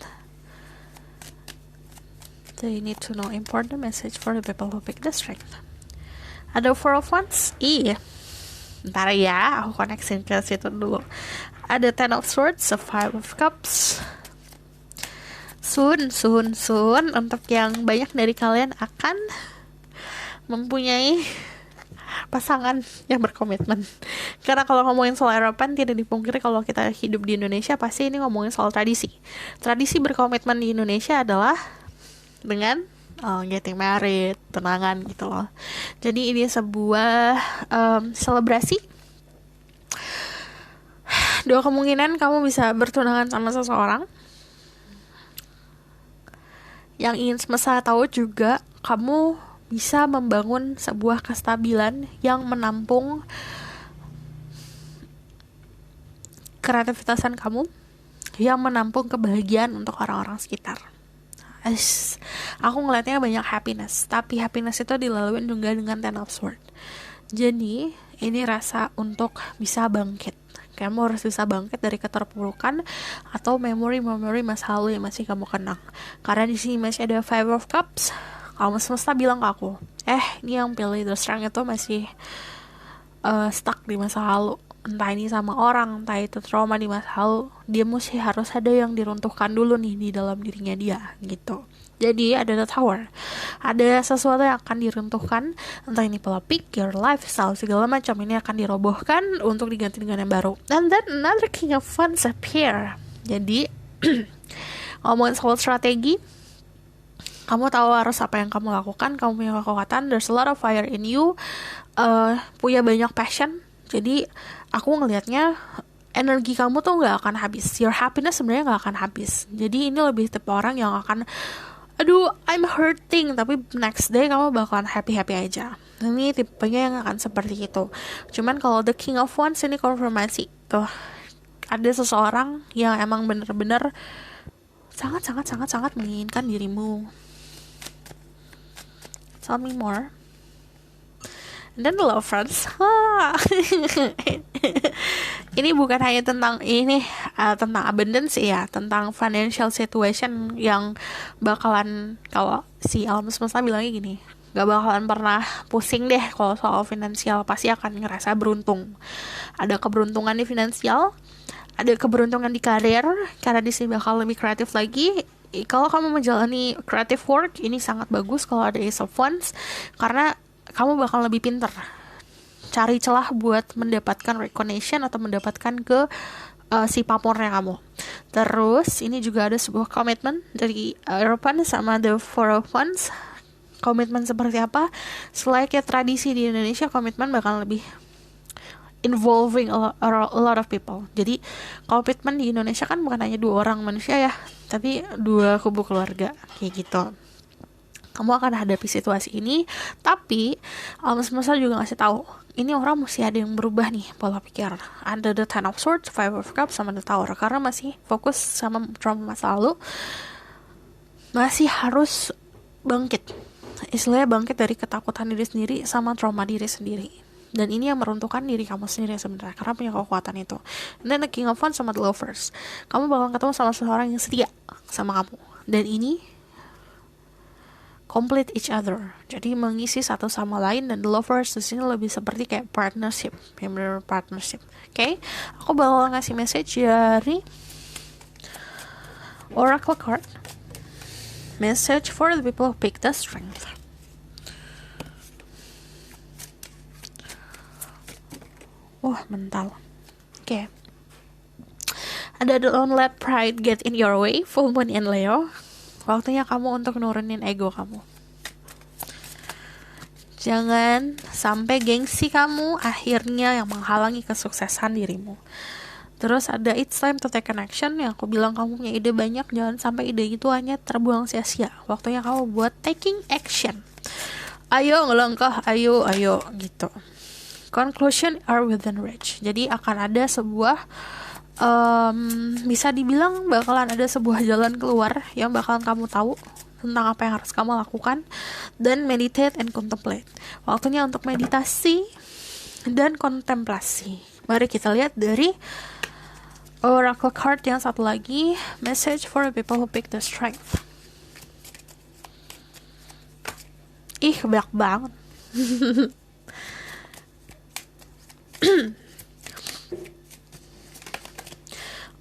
they need to know. Important message for the people who pick the strength. Ada 4 of Wands. Iya. Ntar ya, aku koneksin ke situ dulu. Ada 10 of Swords, 5 of Cups. Soon untuk yang banyak dari kalian akan mempunyai pasangan yang berkomitmen. Karena kalau ngomongin soal Eropan, tidak dipungkiri kalau kita hidup di Indonesia pasti ini ngomongin soal tradisi. Tradisi berkomitmen di Indonesia adalah dengan getting married, tunangan gitu loh. Jadi ini sebuah selebrasi. 2 kemungkinan kamu bisa bertunangan sama seseorang. Yang ingin semesta tahu juga, kamu bisa membangun sebuah kestabilan yang menampung kreativitasan kamu, yang menampung kebahagiaan untuk orang-orang sekitar. Aku ngeliatnya banyak happiness, tapi happiness itu dilalui juga dengan Ten of Swords. Jadi ini rasa untuk bisa bangkit. Kamu harus bisa bangkit dari keterpurukan atau memori-memori masa lalu yang masih kamu kenang. Karena di sini masih ada Five of Cups. Kamu semesta bilang ke aku, ini yang pilih the strength itu masih stuck di masa lalu. Entah ini sama orang, entah itu trauma di masa lalu. Dia mesti harus ada yang diruntuhkan dulu nih di dalam dirinya dia, gitu. Jadi ada the tower, ada sesuatu yang akan diruntuhkan, entah ini pola pikir, lifestyle, segala macam ini akan dirobohkan untuk diganti dengan yang baru. And then another king of wands appear. Jadi ngomongin soal strategi, kamu tahu harus apa yang kamu lakukan, kamu punya kekuatan, there's a lot of fire in you, punya banyak passion. Jadi aku ngelihatnya energi kamu tuh gak akan habis, your happiness sebenarnya gak akan habis. Jadi ini lebih tipe orang yang akan, aduh I'm hurting, tapi next day kamu bakalan happy-happy aja. Ini tipenya yang akan seperti itu. Cuman kalau the king of wands ini konfirmasi tuh, ada seseorang yang emang bener-bener sangat menginginkan dirimu. Tell me more. And then the lovers. Ini bukan hanya tentang tentang abundance ya, tentang financial situation yang bakalan, kalau si alam semesta bilangnya gini, gak bakalan pernah pusing deh kalau soal finansial, pasti akan ngerasa beruntung. Ada keberuntungan di finansial, ada keberuntungan di karir, karena di sini bakal lebih kreatif lagi. Kalau kamu menjalani creative work, ini sangat bagus kalau ada Ace of Wands, karena kamu bakal lebih pinter cari celah buat mendapatkan recognition atau mendapatkan ke si pamornya kamu. Terus ini juga ada sebuah komitmen dari European sama the Four of Wands. Komitmen seperti apa? Selain kayak tradisi di Indonesia, komitmen bakal lebih involving a lot of people. Jadi komitmen di Indonesia kan bukan hanya 2 orang manusia ya, tapi 2 kubu keluarga kayak gitu. Kamu akan hadapi situasi ini, tapi alam semesta juga ngasih tahu, ini orang mesti ada yang berubah nih pola pikir. Ada the Ten of Swords, Five of Cups, sama the Tower, karena masih fokus sama trauma masa lalu, masih harus bangkit. Istilahnya bangkit dari ketakutan diri sendiri sama trauma diri sendiri. Dan ini yang meruntuhkan diri kamu sendiri sebenarnya, karena punya kekuatan itu. Dan the King of Wands sama the Lovers, kamu bakal ketemu sama seseorang yang setia sama kamu. Dan ini complete each other, jadi mengisi satu sama lain. Dan the lovers di sini lebih seperti kayak partnership, benar partnership. Oke, aku bakal ngasih message dari Oracle card, message for the people who pick the strength. Wah, mental. Oke. Ada don't let pride get in your way, full moon in Leo. Waktunya kamu untuk nurunin ego kamu. Jangan sampai gengsi kamu akhirnya yang menghalangi kesuksesan dirimu. Terus ada it's time to take an action, yang aku bilang kamu punya ide banyak, jangan sampai ide itu hanya terbuang sia-sia. Waktunya kamu buat taking action. Ayo ngelangkah, ayo gitu. Conclusion are within reach. Jadi akan ada sebuah bisa dibilang bakalan ada sebuah jalan keluar yang bakalan kamu tahu tentang apa yang harus kamu lakukan. Dan meditate and contemplate. Waktunya untuk meditasi dan kontemplasi. Mari kita lihat dari Oracle card yang satu lagi, message for the people who pick the strength. Banyak banget.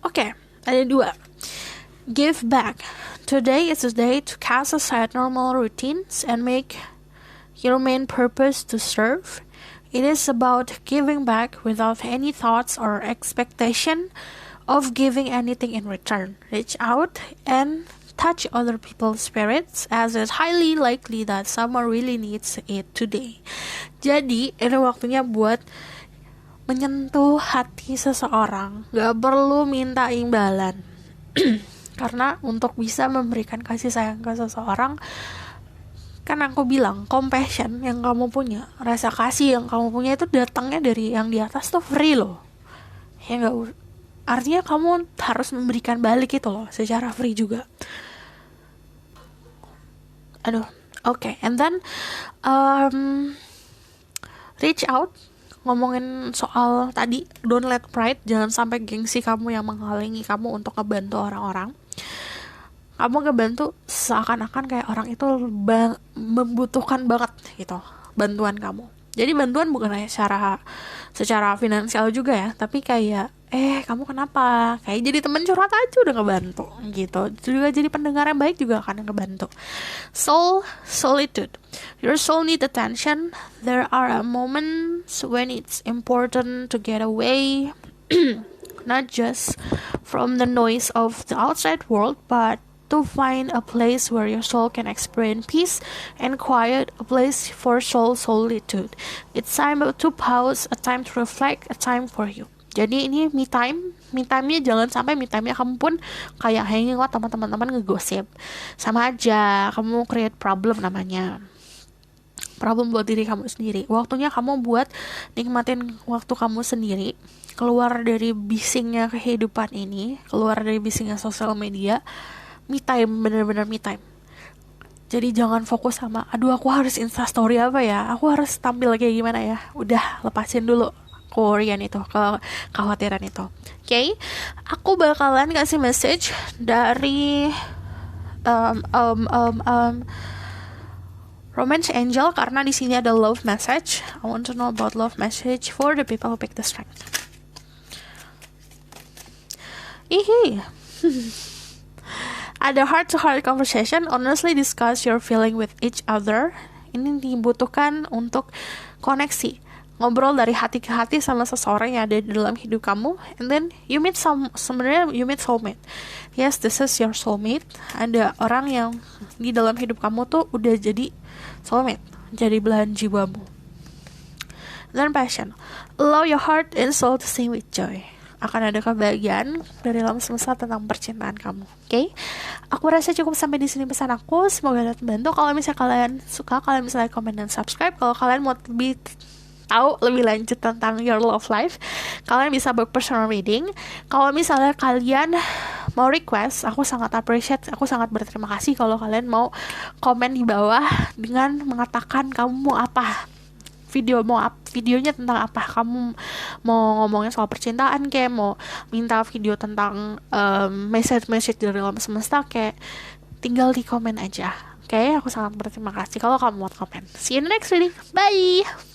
Oke, ada 2. Give back. Today is a day to cast aside normal routines and make your main purpose to serve. It is about giving back without any thoughts or expectation of giving anything in return. Reach out and touch other people's spirits, as it's highly likely that someone really needs it today. Jadi, ini waktunya buat menyentuh hati seseorang, gak perlu minta imbalan. Karena untuk bisa memberikan kasih sayang ke seseorang, kan aku bilang compassion yang kamu punya, rasa kasih yang kamu punya itu datangnya dari yang di atas tuh free loh. Ya nggak, artinya kamu harus memberikan balik itu loh secara free juga. Aduh, oke. And then reach out. Ngomongin soal tadi, don't let pride, jangan sampai gengsi kamu yang menghalangi kamu untuk ngebantu orang-orang. Kamu ngebantu seakan-akan kayak orang itu membutuhkan banget gitu bantuan kamu. Jadi bantuan bukan hanya secara finansial juga ya, tapi kayak kamu kenapa? Kayak jadi teman curhat aja udah ngebantu gitu. Juga jadi pendengar yang baik juga akan ngebantu. Solitude. Your soul need attention. There are moments when it's important to get away, not just from the noise of the outside world, but to find a place where your soul can experience peace and quiet, a place for soul solitude. It's time to pause, a time to reflect, a time for you. Jadi ini me time-nya jangan sampai me time-nya kamu pun kayak hanging out sama teman-teman ngegosip. Sama aja, kamu create problem namanya. Problem buat diri kamu sendiri. Waktunya kamu buat nikmatin waktu kamu sendiri, keluar dari bisingnya kehidupan ini, keluar dari bisingnya sosial media. Me time, bener-bener me time. Jadi jangan fokus sama, aduh aku harus instastory apa ya, aku harus tampil kayak gimana ya. Udah, lepasin dulu Korean itu, kekhawatiran itu. Oke, aku bakalan kasih message dari Romance Angel karena di sini ada love message. I want to know about love message for the people who pick the strength. Ada heart-to-heart conversation, honestly discuss your feeling with each other. Ini dibutuhkan untuk koneksi, ngobrol dari hati ke hati sama seseorang yang ada di dalam hidup kamu. And then you meet sebenarnya you meet soulmate. Yes, this is your soulmate. Ada orang yang di dalam hidup kamu tuh udah jadi soulmate, jadi belahan jiwamu. Then passion, allow your heart and soul to sing with joy. Akan ada kebahagiaan dari alam semesta tentang percintaan kamu. Oke? Aku rasa cukup sampai di sini pesan aku. Semoga dapat membantu. Kalau misalnya kalian suka, kalian bisa like, comment, dan subscribe. Kalau kalian mau lebih tahu lebih lanjut tentang your love life, kalian bisa book personal reading. Kalau misalnya kalian mau request, aku sangat appreciate, aku sangat berterima kasih kalau kalian mau komen di bawah dengan mengatakan kamu mau apa, videonya tentang apa, kamu mau ngomongin soal percintaan kayak mau minta video tentang message dari alam semesta, kayak tinggal di komen aja. Oke, aku sangat berterima kasih kalau kamu mau komen. See you in the next reading. Bye.